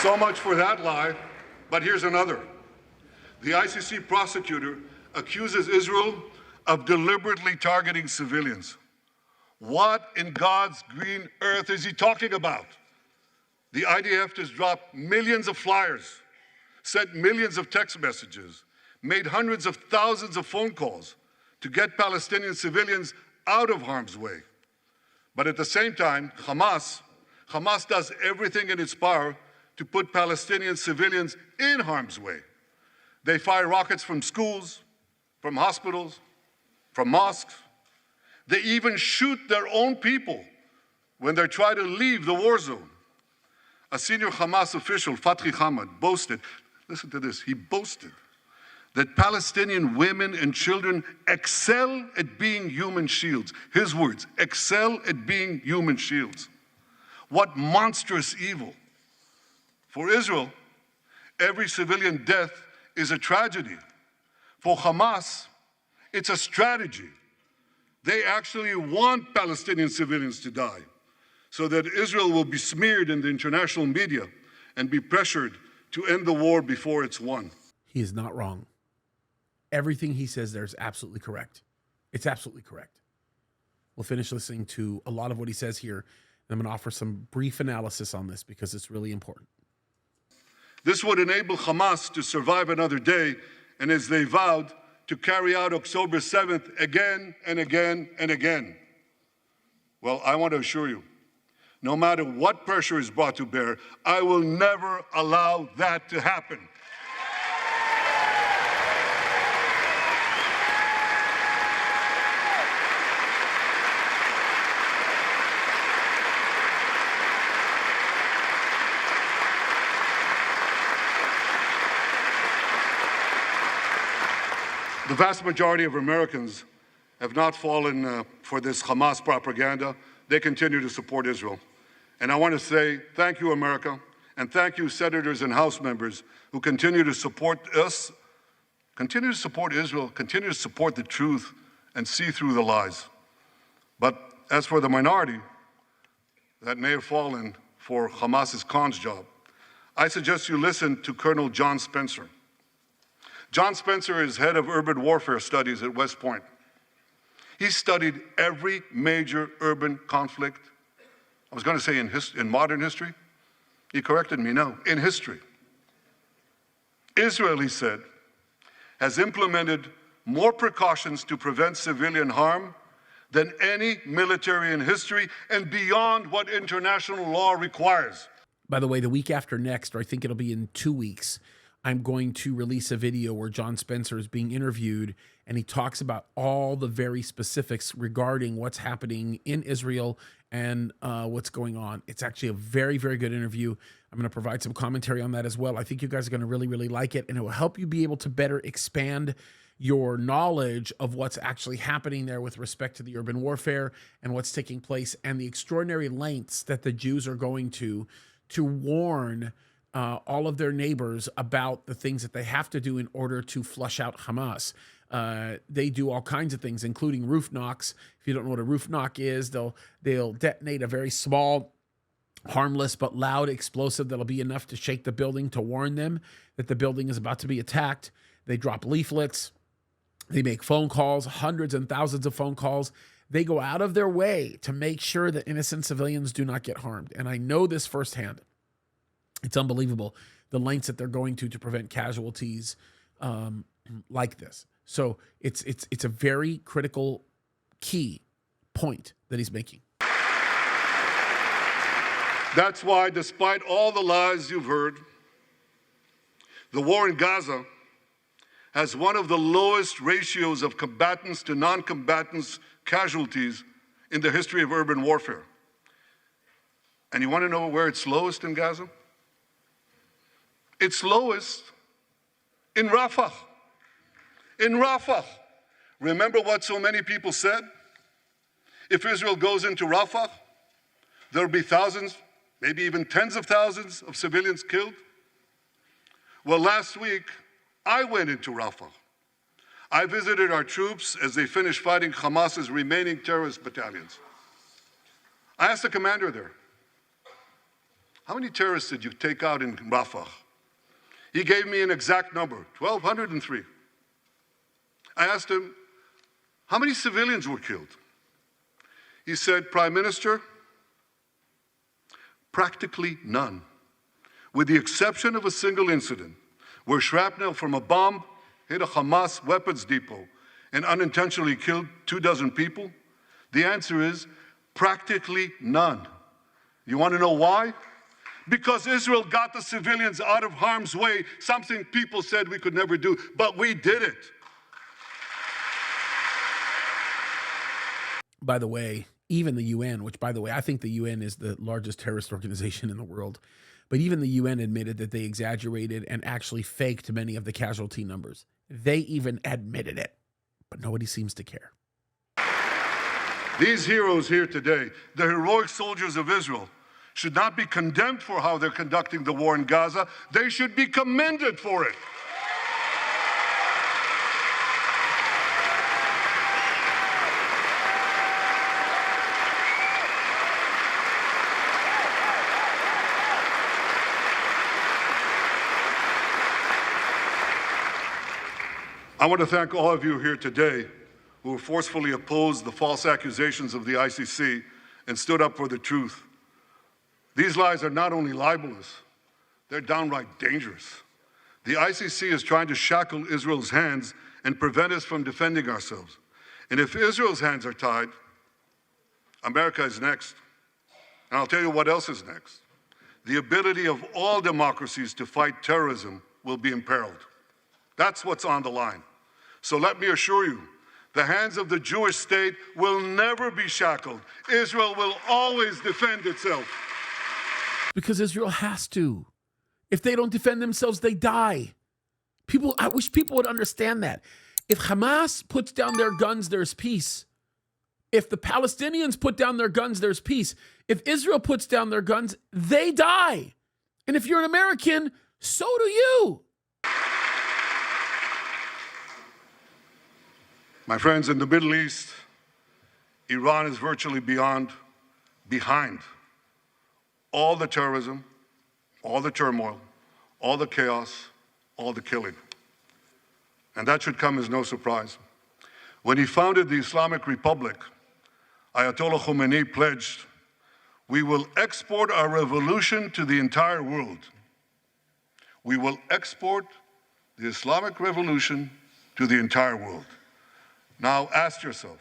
So much for that lie, but here's another. The ICC prosecutor accuses Israel of deliberately targeting civilians. What in God's green earth is he talking about? The IDF has dropped millions of flyers, sent millions of text messages, made hundreds of thousands of phone calls to get Palestinian civilians out of harm's way. But at the same time, Hamas does everything in its power to put Palestinian civilians in harm's way. They fire rockets from schools, from hospitals, from mosques. They even shoot their own people when they try to leave the war zone. A senior Hamas official, Fatri Hamad, boasted, listen to this, he boasted that Palestinian women and children excel at being human shields. His words, excel at being human shields. What monstrous evil. For Israel, every civilian death is a tragedy. For Hamas, it's a strategy. They actually want Palestinian civilians to die, so that Israel will be smeared in the international media and be pressured to end the war before it's won. He is not wrong. Everything he says there is absolutely correct. It's absolutely correct. We'll finish listening to a lot of what he says here. I'm going to offer some brief analysis on this because it's really important. This would enable Hamas to survive another day, and as they vowed, to carry out October 7th again and again and again. Well, I want to assure you, no matter what pressure is brought to bear, I will never allow that to happen. The vast majority of Americans have not fallen for this Hamas propaganda. They continue to support Israel. And I want to say thank you, America, and thank you, senators and House members who continue to support us, continue to support Israel, continue to support the truth and see through the lies. But as for the minority that may have fallen for Hamas's cons job, I suggest you listen to Colonel John Spencer. John Spencer is head of urban warfare studies at West Point. He studied every major urban conflict. I was going to say in modern history. He corrected me, no, in history. Israel, he said, has implemented more precautions to prevent civilian harm than any military in history and beyond what international law requires. By the way, the week after next, or I think it'll be in 2 weeks, I'm going to release a video where John Spencer is being interviewed and he talks about all the very specifics regarding what's happening in Israel and what's going on. It's actually a very, very good interview. I'm going to provide some commentary on that as well. I think you guys are going to really, really like it, and it will help you be able to better expand your knowledge of what's actually happening there with respect to the urban warfare and what's taking place and the extraordinary lengths that the Jews are going to warn all of their neighbors about the things that they have to do in order to flush out Hamas. They do all kinds of things, including roof knocks. If you don't know what a roof knock is, they'll detonate a very small, harmless but loud explosive that'll be enough to shake the building to warn them that the building is about to be attacked. They drop leaflets. They make phone calls, hundreds and thousands of phone calls. They go out of their way to make sure that innocent civilians do not get harmed. And I know this firsthand. It's unbelievable the lengths that they're going to prevent casualties like this. So it's a very critical key point that he's making. That's why, despite all the lies you've heard, the war in Gaza has one of the lowest ratios of combatants to non-combatants casualties in the history of urban warfare. And you want to know where it's lowest in Gaza? It's lowest in Rafah. In Rafah. Remember what so many people said? If Israel goes into Rafah, there'll be thousands, maybe even tens of thousands of civilians killed. Well, last week, I went into Rafah. I visited our troops as they finished fighting Hamas's remaining terrorist battalions. I asked the commander there, how many terrorists did you take out in Rafah? He gave me an exact number, 1,203. I asked him, how many civilians were killed? He said, Prime Minister, practically none, with the exception of a single incident where shrapnel from a bomb hit a Hamas weapons depot and unintentionally killed 24 people. The answer is practically none. You want to know why? Because Israel got the civilians out of harm's way, something people said we could never do, but we did it. By the way, even the UN, which, by the way, I think the UN is the largest terrorist organization in the world, but even the UN admitted that they exaggerated and actually faked many of the casualty numbers. They even admitted it, but nobody seems to care. These heroes here today, the heroic soldiers of Israel, should not be condemned for how they're conducting the war in Gaza. They should be commended for it. I want to thank all of you here today who forcefully opposed the false accusations of the ICC and stood up for the truth. These lies are not only libelous, they're downright dangerous. The ICC is trying to shackle Israel's hands and prevent us from defending ourselves. And if Israel's hands are tied, America is next. And I'll tell you what else is next. The ability of all democracies to fight terrorism will be imperiled. That's what's on the line. So let me assure you, the hands of the Jewish state will never be shackled. Israel will always defend itself. Because Israel has to. If they don't defend themselves, they die. I wish people would understand that. If Hamas puts down their guns, there's peace. If the Palestinians put down their guns, there's peace. If Israel puts down their guns, they die. And if you're an American, so do you. My friends, in the Middle East, Iran is virtually behind all the terrorism, all the turmoil, all the chaos, all the killing. And that should come as no surprise. When he founded the Islamic Republic, Ayatollah Khomeini pledged, "We will export our revolution to the entire world." We will export the Islamic revolution to the entire world. Now ask yourself,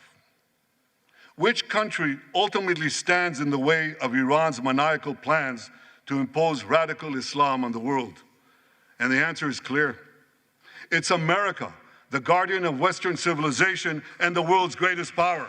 which country ultimately stands in the way of Iran's maniacal plans to impose radical Islam on the world? And the answer is clear. It's America, the guardian of Western civilization and the world's greatest power.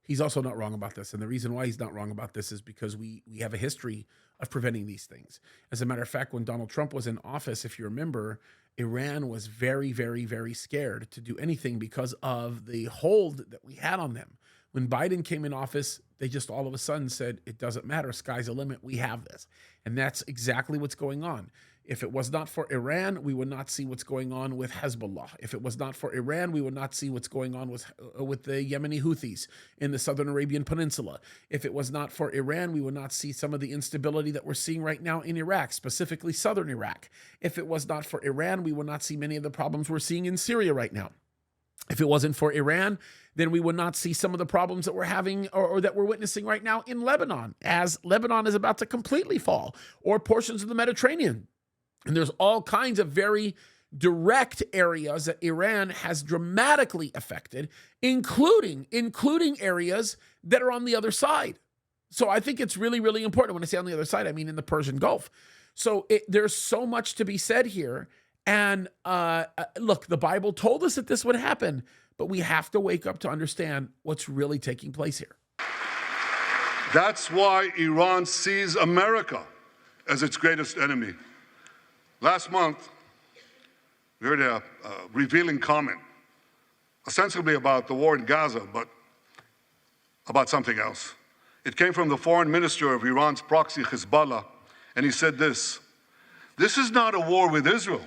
He's also not wrong about this. And the reason why he's not wrong about this is because we have a history of preventing these things. As a matter of fact, when Donald Trump was in office, if you remember, Iran was very, very, very scared to do anything because of the hold that we had on them. When Biden came in office, they just all of a sudden said, it doesn't matter, sky's the limit, we have this. And that's exactly what's going on. If it was not for Iran, we would not see what's going on with Hezbollah. If it was not for Iran, we would not see what's going on with the Yemeni Houthis in the Southern Arabian Peninsula. If it was not for Iran, we would not see some of the instability that we're seeing right now in Iraq, specifically southern Iraq. If it was not for Iran, we would not see many of the problems we're seeing in Syria right now. If it wasn't for Iran, then we would not see some of the problems that we're having or that we're witnessing right now in Lebanon, as Lebanon is about to completely fall, or portions of the Mediterranean. And there's all kinds of very direct areas that Iran has dramatically affected, including areas that are on the other side. So I think it's really, really important. When I say on the other side, I mean in the Persian Gulf. So there's so much to be said here. And look, the Bible told us that this would happen, but we have to wake up to understand what's really taking place here. That's why Iran sees America as its greatest enemy. Last month, we heard a revealing comment, ostensibly about the war in Gaza, but about something else. It came from the foreign minister of Iran's proxy, Hezbollah, and he said this: "This is not a war with Israel.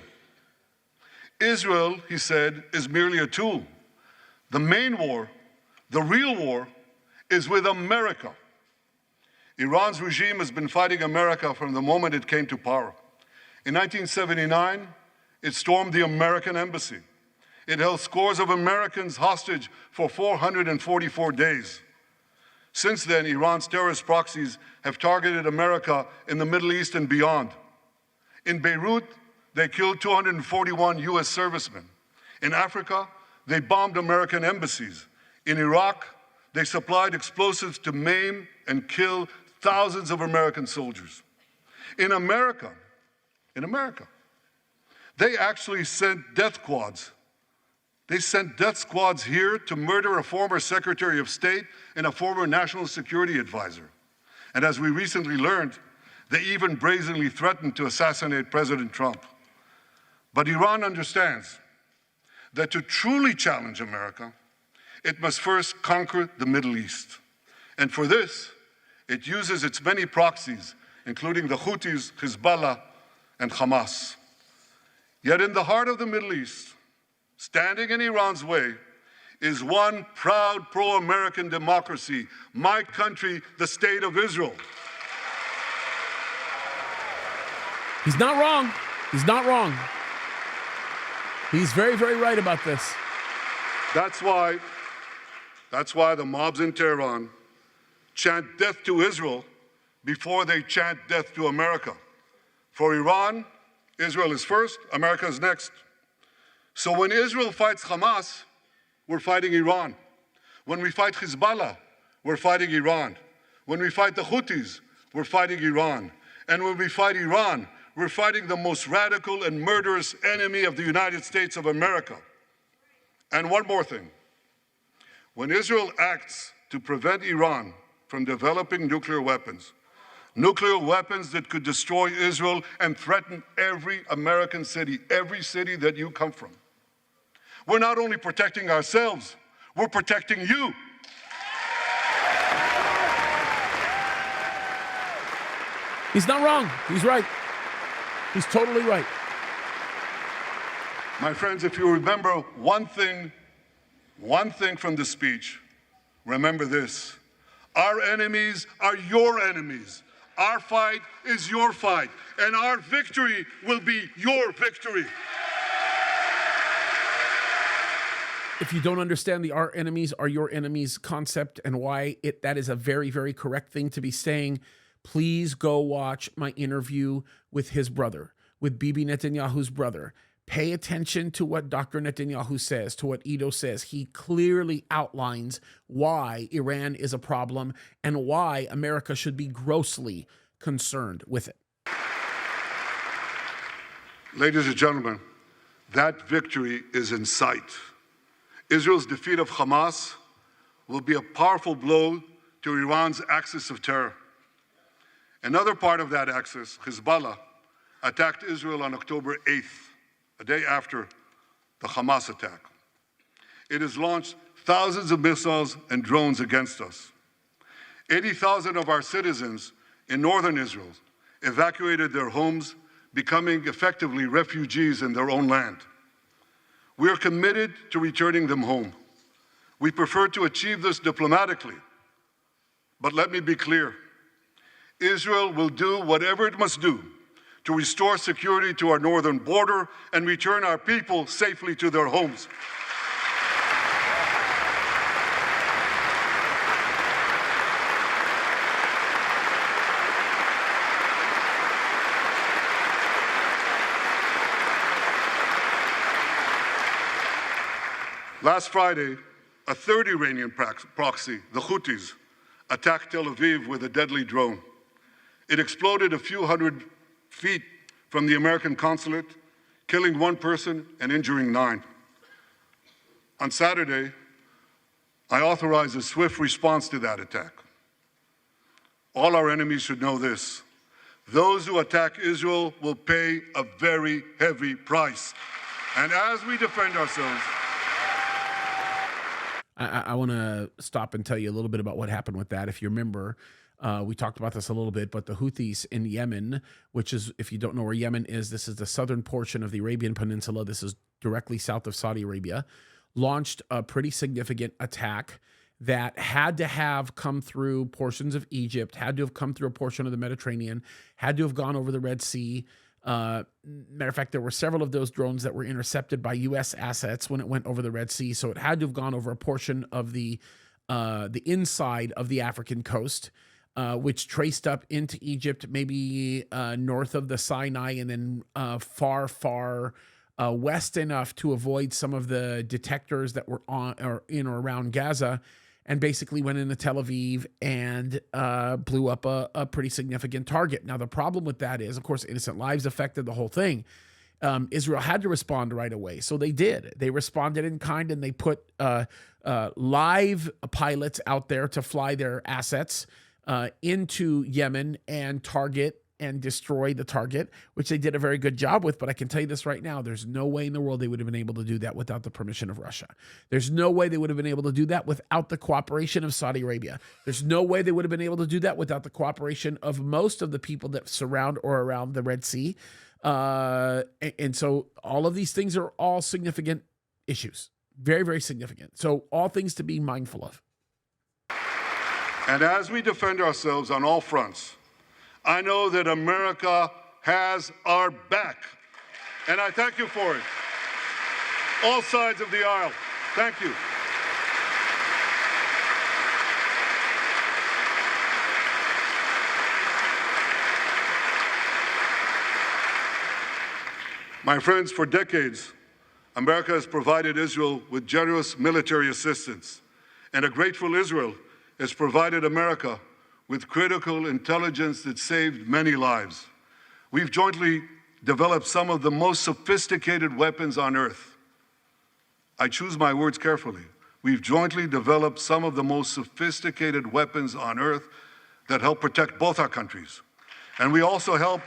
Israel," he said, "is merely a tool. The main war, the real war, is with America." Iran's regime has been fighting America from the moment it came to power. In 1979, it stormed the American embassy. It held scores of Americans hostage for 444 days. Since then, Iran's terrorist proxies have targeted America in the Middle East and beyond. In Beirut, they killed 241 US servicemen. In Africa, they bombed American embassies. In Iraq, they supplied explosives to maim and kill thousands of American soldiers. In America, they actually sent death squads. They sent death squads here to murder a former Secretary of State and a former National Security Advisor. And as we recently learned, they even brazenly threatened to assassinate President Trump. But Iran understands that to truly challenge America, it must first conquer the Middle East. And for this, it uses its many proxies, including the Houthis, Hezbollah, and Hamas. Yet in the heart of the Middle East, standing in Iran's way, is one proud pro-American democracy, my country, the State of Israel. He's not wrong. He's not wrong. He's very, very right about this. That's why the mobs in Tehran chant death to Israel before they chant death to America. For Iran, Israel is first, America is next. So when Israel fights Hamas, we're fighting Iran. When we fight Hezbollah, we're fighting Iran. When we fight the Houthis, we're fighting Iran. And when we fight Iran, we're fighting the most radical and murderous enemy of the United States of America. And one more thing. When Israel acts to prevent Iran from developing nuclear weapons that could destroy Israel and threaten every American city, every city that you come from, we're not only protecting ourselves, we're protecting you. He's not wrong. He's right. He's totally right. My friends, if you remember one thing from the speech, remember this: Our enemies are your enemies. Our fight is your fight, and our victory will be your victory. If you don't understand the "our enemies are your enemies" concept and why that is a very, very correct thing to be saying, please go watch my interview with his brother, with Bibi Netanyahu's brother. Pay attention to what Dr. Netanyahu says, to what Ido says. He clearly outlines why Iran is a problem and why America should be grossly concerned with it. Ladies and gentlemen, that victory is in sight. Israel's defeat of Hamas will be a powerful blow to Iran's axis of terror. Another part of that axis, Hezbollah, attacked Israel on October 8th, a day after the Hamas attack. It has launched thousands of missiles and drones against us. 80,000 of our citizens in northern Israel evacuated their homes, becoming effectively refugees in their own land. We are committed to returning them home. We prefer to achieve this diplomatically, but let me be clear. Israel will do whatever it must do to restore security to our northern border and return our people safely to their homes. Last Friday, a third Iranian proxy, the Houthis, attacked Tel Aviv with a deadly drone. It exploded a few hundred feet from the American consulate, killing one person and injuring 9. On Saturday, I authorized a swift response to that attack. All our enemies should know this. Those who attack Israel will pay a very heavy price. And as we defend ourselves, I want to stop and tell you a little bit about what happened with that. If you remember, we talked about this a little bit, but the Houthis in Yemen, which is, if you don't know where Yemen is, this is the southern portion of the Arabian Peninsula. This is directly south of Saudi Arabia, launched a pretty significant attack that had to have come through portions of Egypt, had to have come through a portion of the Mediterranean, had to have gone over the Red Sea. Matter of fact, there were several of those drones that were intercepted by U.S. assets when it went over the Red Sea, so it had to have gone over a portion of the inside of the African coast, which traced up into Egypt, maybe north of the Sinai, and then far west enough to avoid some of the detectors that were on or in or around Gaza, and basically went into Tel Aviv and blew up a pretty significant target. Now, the problem with that is, of course, innocent lives affected, the whole thing. Israel had to respond right away. So they did. They responded in kind, and they put live pilots out there to fly their assets into Yemen and target and destroy the target, which they did a very good job with. But I can tell you this right now, there's no way in the world they would have been able to do that without the permission of Russia. There's no way they would have been able to do that without the cooperation of Saudi Arabia. There's no way they would have been able to do that without the cooperation of most of the people that surround or around the Red Sea. And so all of these things are all significant issues. Very, very significant. So all things to be mindful of. And as we defend ourselves on all fronts, I know that America has our back, and I thank you for it. All sides of the aisle, thank you. My friends, for decades, America has provided Israel with generous military assistance, and a grateful Israel has provided America with critical intelligence that saved many lives. We've jointly developed some of the most sophisticated weapons on earth. I choose my words carefully. We've jointly developed some of the most sophisticated weapons on earth that help protect both our countries. And we also help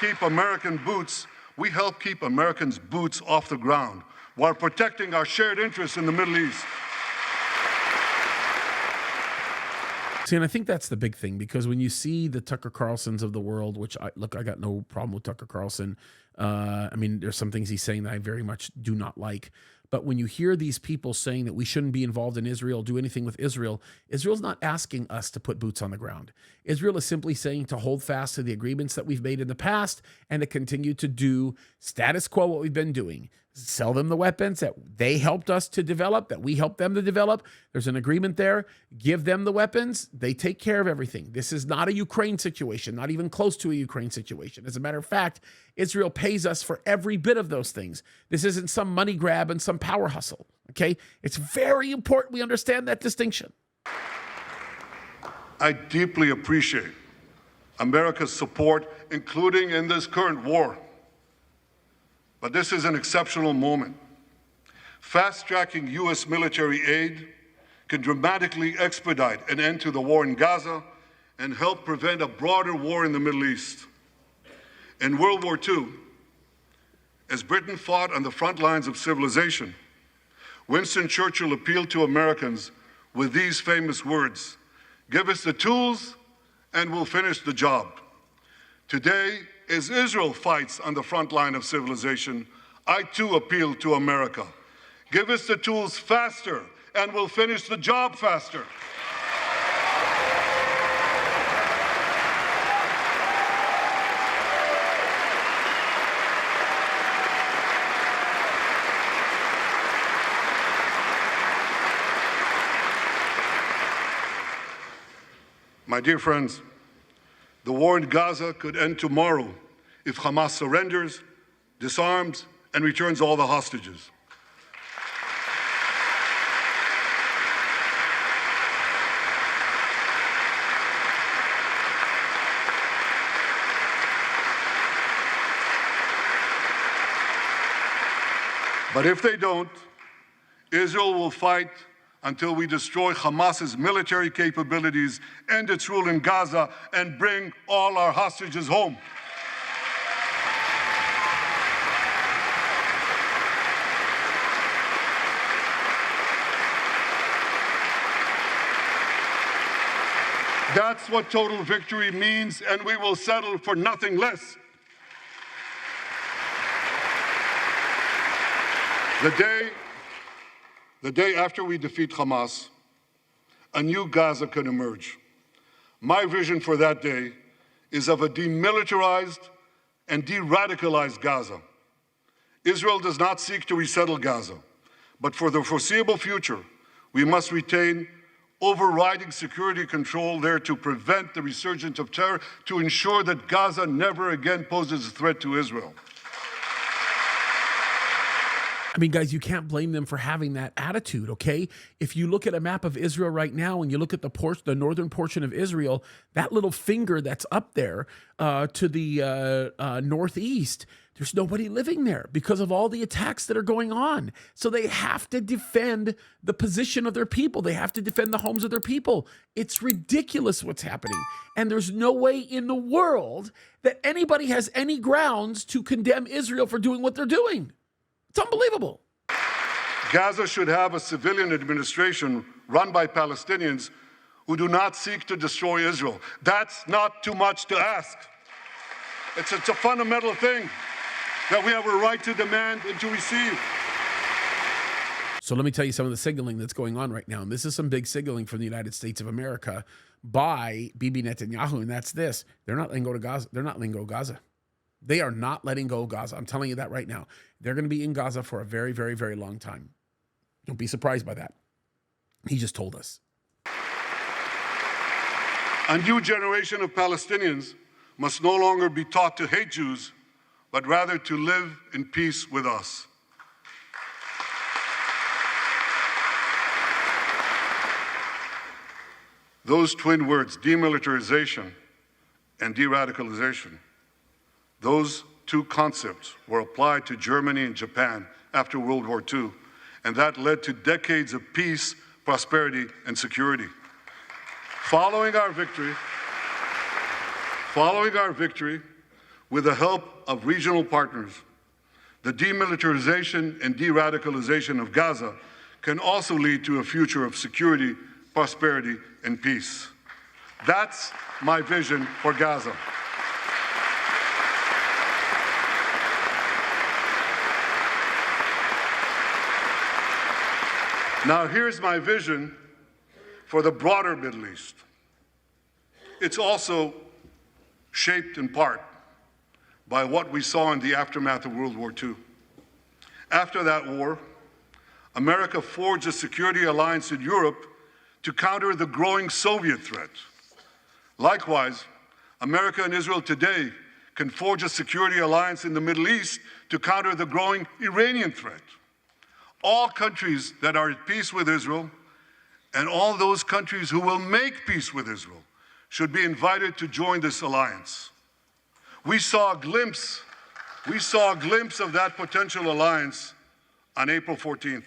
keep American boots, we help keep Americans' boots off the ground while protecting our shared interests in the Middle East. See, and I think that's the big thing, because when you see the Tucker Carlsons of the world, which I got no problem with Tucker Carlson. I mean, there's some things he's saying that I very much do not like, But when you hear these people saying that we shouldn't be involved in Israel, do anything with Israel, Israel's not asking us to put boots on the ground. Israel is simply saying to hold fast to the agreements that we've made in the past and to continue to do status quo what we've been doing. Sell them the weapons that they helped us to develop, that we helped them to develop. There's an agreement there. Give them the weapons. They take care of everything. This is not a Ukraine situation, not even close to a Ukraine situation. As a matter of fact, Israel pays us for every bit of those things. This isn't some money grab and some power hustle, okay? It's very important we understand that distinction. I deeply appreciate America's support, including in this current war. But this is an exceptional moment. Fast-tracking U.S. military aid can dramatically expedite an end to the war in Gaza and help prevent a broader war in the Middle East. In World War II, as Britain fought on the front lines of civilization, Winston Churchill appealed to Americans with these famous words: "Give us the tools and we'll finish the job." Today, as Israel fights on the front line of civilization, I too appeal to America. Give us the tools faster and we'll finish the job faster. My dear friends, the war in Gaza could end tomorrow if Hamas surrenders, disarms, and returns all the hostages. But if they don't, Israel will fight until we destroy Hamas's military capabilities, end its rule in Gaza, and bring all our hostages home. That's what total victory means, and we will settle for nothing less. The day after we defeat Hamas, a new Gaza can emerge. My vision for that day is of a demilitarized and de-radicalized Gaza. Israel does not seek to resettle Gaza, but for the foreseeable future, we must retain overriding security control there to prevent the resurgence of terror, to ensure that Gaza never again poses a threat to Israel. I mean, guys, you can't blame them for having that attitude, okay? If you look at a map of Israel right now and you look at the northern portion of Israel, that little finger that's up there to the northeast, there's nobody living there because of all the attacks that are going on. So they have to defend the position of their people. They have to defend the homes of their people. It's ridiculous what's happening. And there's no way in the world that anybody has any grounds to condemn Israel for doing what they're doing. It's unbelievable. Gaza should have a civilian administration run by Palestinians who do not seek to destroy Israel. That's not too much to ask. It's a fundamental thing that we have a right to demand and to receive. So let me tell you some of the signaling that's going on right now. And this is some big signaling from the United States of America by Bibi Netanyahu, and that's this. They're not letting go to Gaza. They're not letting go of Gaza. They are not letting go of Gaza. I'm telling you that right now. They're going to be in Gaza for a very, very, very long time. Don't be surprised by that. He just told us. A new generation of Palestinians must no longer be taught to hate Jews, but rather to live in peace with us. Those twin words, demilitarization and de-radicalization, those two concepts were applied to Germany and Japan after World War II, and that led to decades of peace, prosperity, and security. Following our victory, with the help of regional partners, the demilitarization and de-radicalization of Gaza can also lead to a future of security, prosperity, and peace. That's my vision for Gaza. Now, here's my vision for the broader Middle East. It's also shaped in part by what we saw in the aftermath of World War II. After that war, America forged a security alliance in Europe to counter the growing Soviet threat. Likewise, America and Israel today can forge a security alliance in the Middle East to counter the growing Iranian threat. All countries that are at peace with Israel and all those countries who will make peace with Israel should be invited to join this alliance. We saw a glimpse of that potential alliance on April 14th.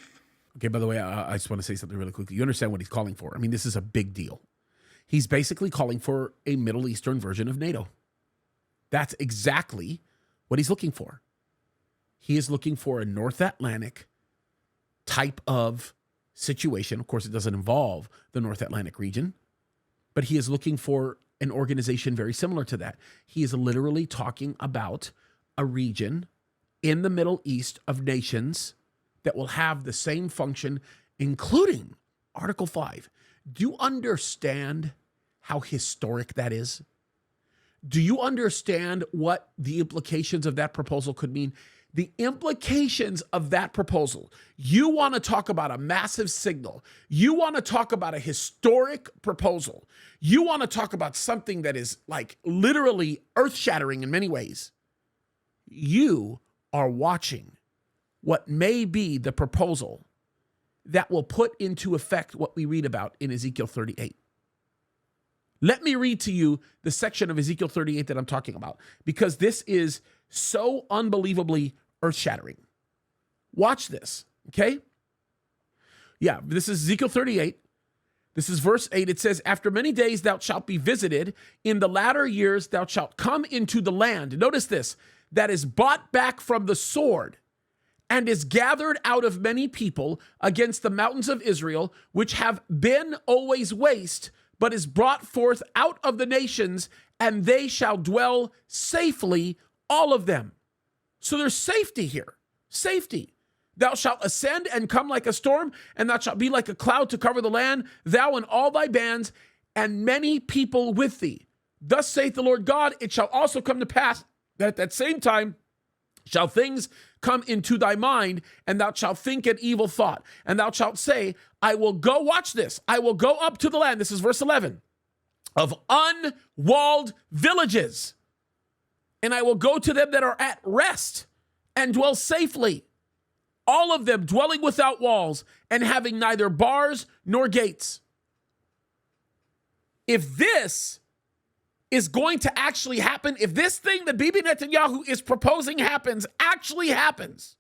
Okay, by the way, I just want to say something really quickly. You understand what he's calling for. I mean, this is a big deal. He's basically calling for a Middle Eastern version of NATO. That's exactly what he's looking for. He is looking for a North Atlantic type of situation. Of course, it doesn't involve the North Atlantic region, but he is looking for an organization very similar to that. He is literally talking about a region in the Middle East of nations that will have the same function, including Article 5. Do you understand how historic that is? Do you understand what the implications of that proposal could mean? The implications of that proposal, you want to talk about a massive signal. You want to talk about a historic proposal. You want to talk about something that is like literally earth-shattering in many ways. You are watching what may be the proposal that will put into effect what we read about in Ezekiel 38. Let me read to you the section of Ezekiel 38 that I'm talking about, because this is so unbelievably earth-shattering. Watch this, okay? Yeah, this is Ezekiel 38. This is verse 8. It says, "After many days thou shalt be visited. In the latter years thou shalt come into the land." Notice this. "That is bought back from the sword, and is gathered out of many people against the mountains of Israel, which have been always waste, but is brought forth out of the nations, and they shall dwell safely, all of them." So there's safety here. Safety. "Thou shalt ascend and come like a storm, and thou shalt be like a cloud to cover the land, thou and all thy bands, and many people with thee. Thus saith the Lord God, it shall also come to pass that at that same time shall things come into thy mind, and thou shalt think an evil thought. And thou shalt say, I will go," watch this, "I will go up to the land," this is verse 11, "of unwalled villages, and I will go to them that are at rest and dwell safely, all of them dwelling without walls and having neither bars nor gates." If this is going to actually happen, if this thing that Bibi Netanyahu is proposing actually happens,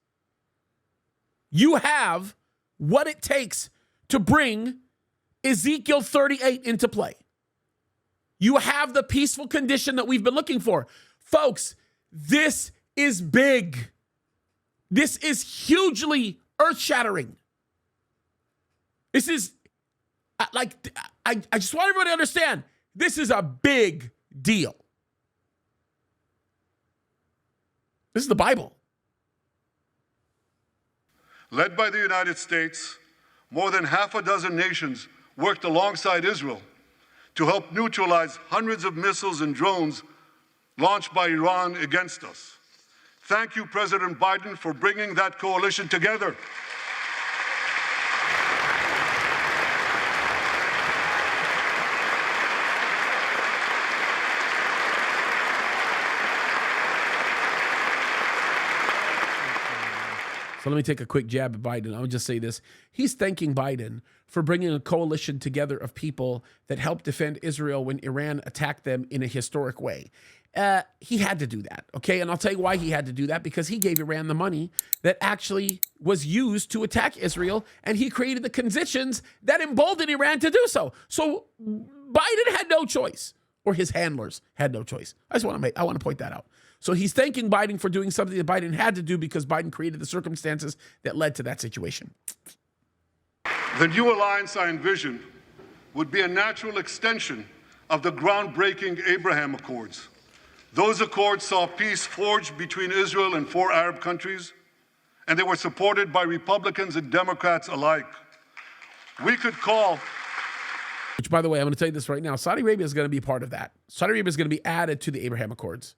you have what it takes to bring Ezekiel 38 into play. You have the peaceful condition that we've been looking for. Folks, this is big. This is hugely earth-shattering. This is, I just want everybody to understand, this is a big deal. This is the Bible. Led by the United States, more than half a dozen nations worked alongside Israel to help neutralize hundreds of missiles and drones launched by Iran against us. Thank you, President Biden, for bringing that coalition together. So let me take a quick jab at Biden. I'll just say this. He's thanking Biden for bringing a coalition together of people that helped defend Israel when Iran attacked them in a historic way. He had to do that, okay? And I'll tell you why he had to do that, because he gave Iran the money that actually was used to attack Israel, and he created the conditions that emboldened Iran to do so. So Biden had no choice, or his handlers had no choice. I want to point that out. So he's thanking Biden for doing something that Biden had to do because Biden created the circumstances that led to that situation. The new alliance I envision would be a natural extension of the groundbreaking Abraham Accords. Those accords saw peace forged between Israel and 4 Arab countries, and they were supported by Republicans and Democrats alike. we could call. Which, by the way, I'm going to tell you this right now. Saudi Arabia is going to be part of that. Saudi Arabia is going to be added to the Abraham Accords.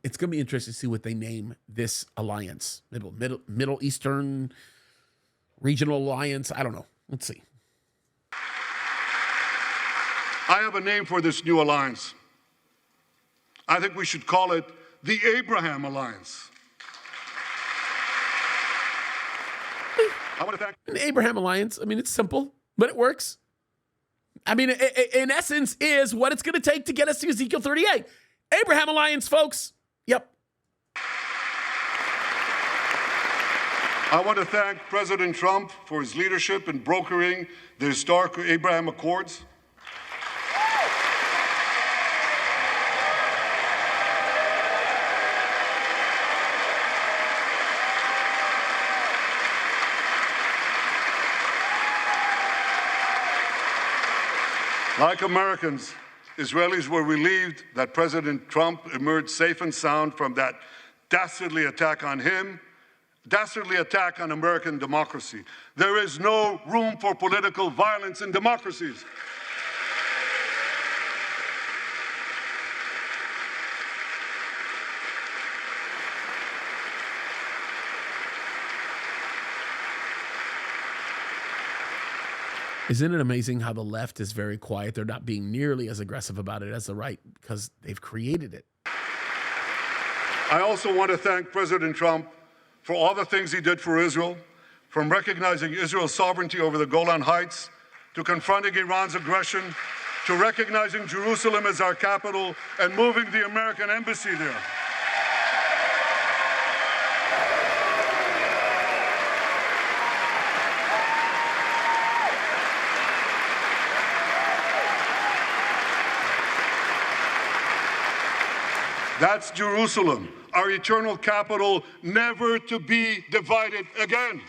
It's going to be interesting to see what they name this alliance. Middle Eastern Regional Alliance. I don't know. Let's see. I have a name for this new alliance. I think we should call it the Abraham Alliance. I want to thank An Abraham Alliance. I mean, it's simple, but it works. I mean, in essence, is what it's going to take to get us to Ezekiel 38. Abraham Alliance, folks. Yep. I want to thank President Trump for his leadership in brokering the historic Abraham Accords. Like Americans, Israelis were relieved that President Trump emerged safe and sound from that dastardly attack on him, dastardly attack on American democracy. There is no room for political violence in democracies. Isn't it amazing how the left is very quiet? They're not being nearly as aggressive about it as the right because they've created it. I also want to thank President Trump for all the things he did for Israel, from recognizing Israel's sovereignty over the Golan Heights, to confronting Iran's aggression, to recognizing Jerusalem as our capital and moving the American embassy there. That's Jerusalem, our eternal capital, never to be divided again.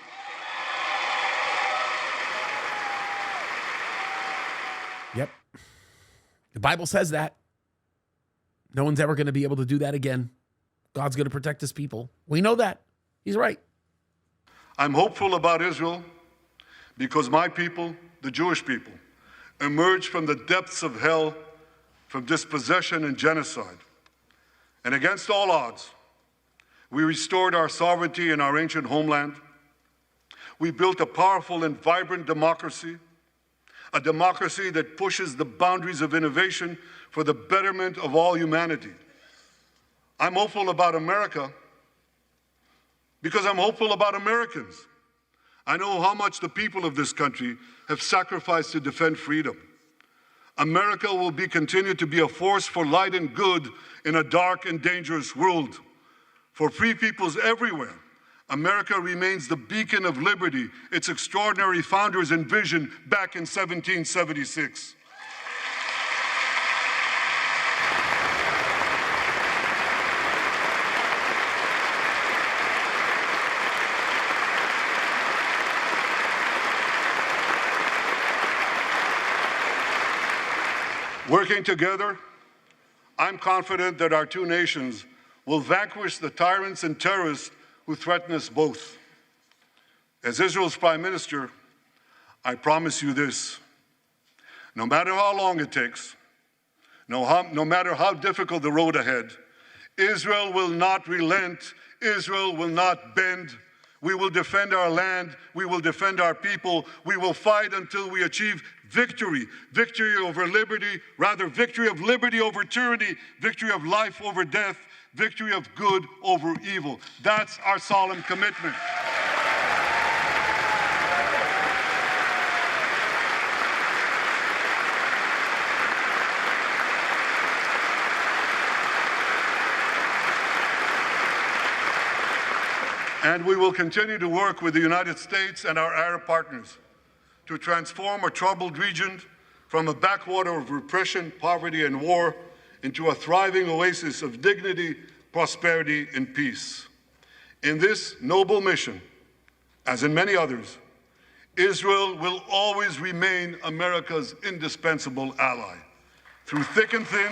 Yep. The Bible says that. No one's ever going to be able to do that again. God's going to protect his people. We know that. He's right. I'm hopeful about Israel because my people, the Jewish people, emerged from the depths of hell, from dispossession and genocide. And against all odds, we restored our sovereignty in our ancient homeland. We built a powerful and vibrant democracy, a democracy that pushes the boundaries of innovation for the betterment of all humanity. I'm hopeful about America because I'm hopeful about Americans. I know how much the people of this country have sacrificed to defend freedom. America will continue to be a force for light and good in a dark and dangerous world. For free peoples everywhere, America remains the beacon of liberty its extraordinary founders envisioned back in 1776. Working together, I'm confident that our two nations will vanquish the tyrants and terrorists who threaten us both. As Israel's Prime Minister, I promise you this: no matter how long it takes, no matter how difficult the road ahead, Israel will not relent, Israel will not bend. We will defend our land, we will defend our people, we will fight until we achieve victory. Victory over liberty, rather victory of liberty over tyranny, victory of life over death, victory of good over evil. That's our solemn commitment. And we will continue to work with the United States and our Arab partners to transform a troubled region from a backwater of repression, poverty, and war into a thriving oasis of dignity, prosperity, and peace. In this noble mission, as in many others, Israel will always remain America's indispensable ally. Through thick and thin,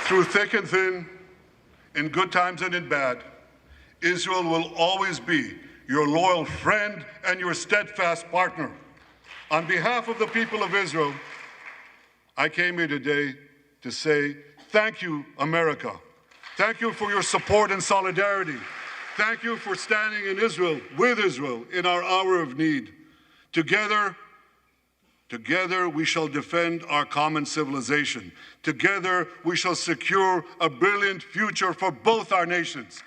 Through thick and thin, in good times and in bad, Israel will always be your loyal friend and your steadfast partner. On behalf of the people of Israel, I came here today to say thank you, America. Thank you for your support and solidarity. Thank you for standing in Israel, with Israel, in our hour of need. Together we shall defend our common civilization. Together we shall secure a brilliant future for both our nations.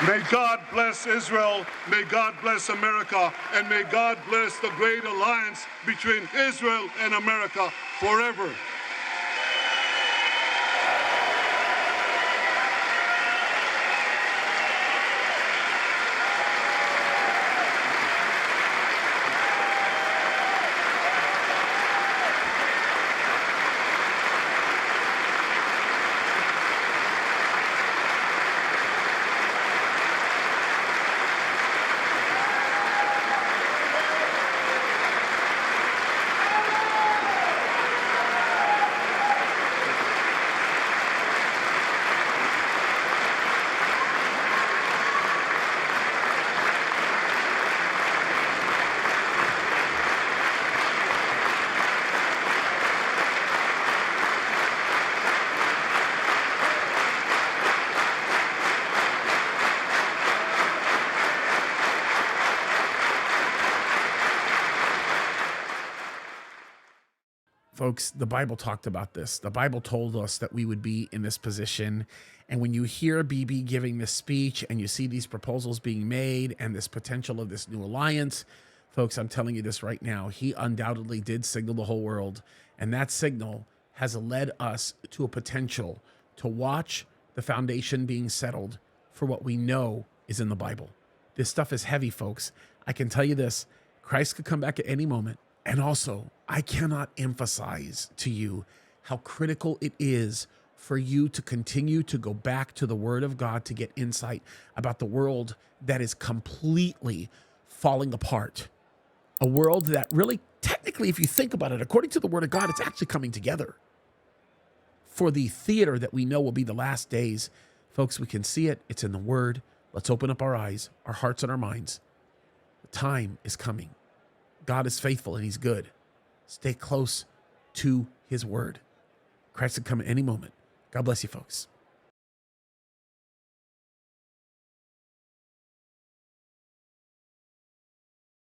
May God bless Israel, may God bless America, and may God bless the great alliance between Israel and America forever. Folks, the Bible talked about this. The Bible told us that we would be in this position. And when you hear Bibi giving this speech and you see these proposals being made and this potential of this new alliance, folks, I'm telling you this right now, he undoubtedly did signal the whole world. And that signal has led us to a potential to watch the foundation being settled for what we know is in the Bible. This stuff is heavy, folks. I can tell you this, Christ could come back at any moment. And also, I cannot emphasize to you how critical it is for you to continue to go back to the Word of God to get insight about the world that is completely falling apart. A world that really, technically, if you think about it, according to the Word of God, it's actually coming together for the theater that we know will be the last days. Folks, we can see it. It's in the Word. Let's open up our eyes, our hearts, and our minds. The time is coming. God is faithful and he's good. Stay close to his word. Christ will come at any moment. God bless you, folks.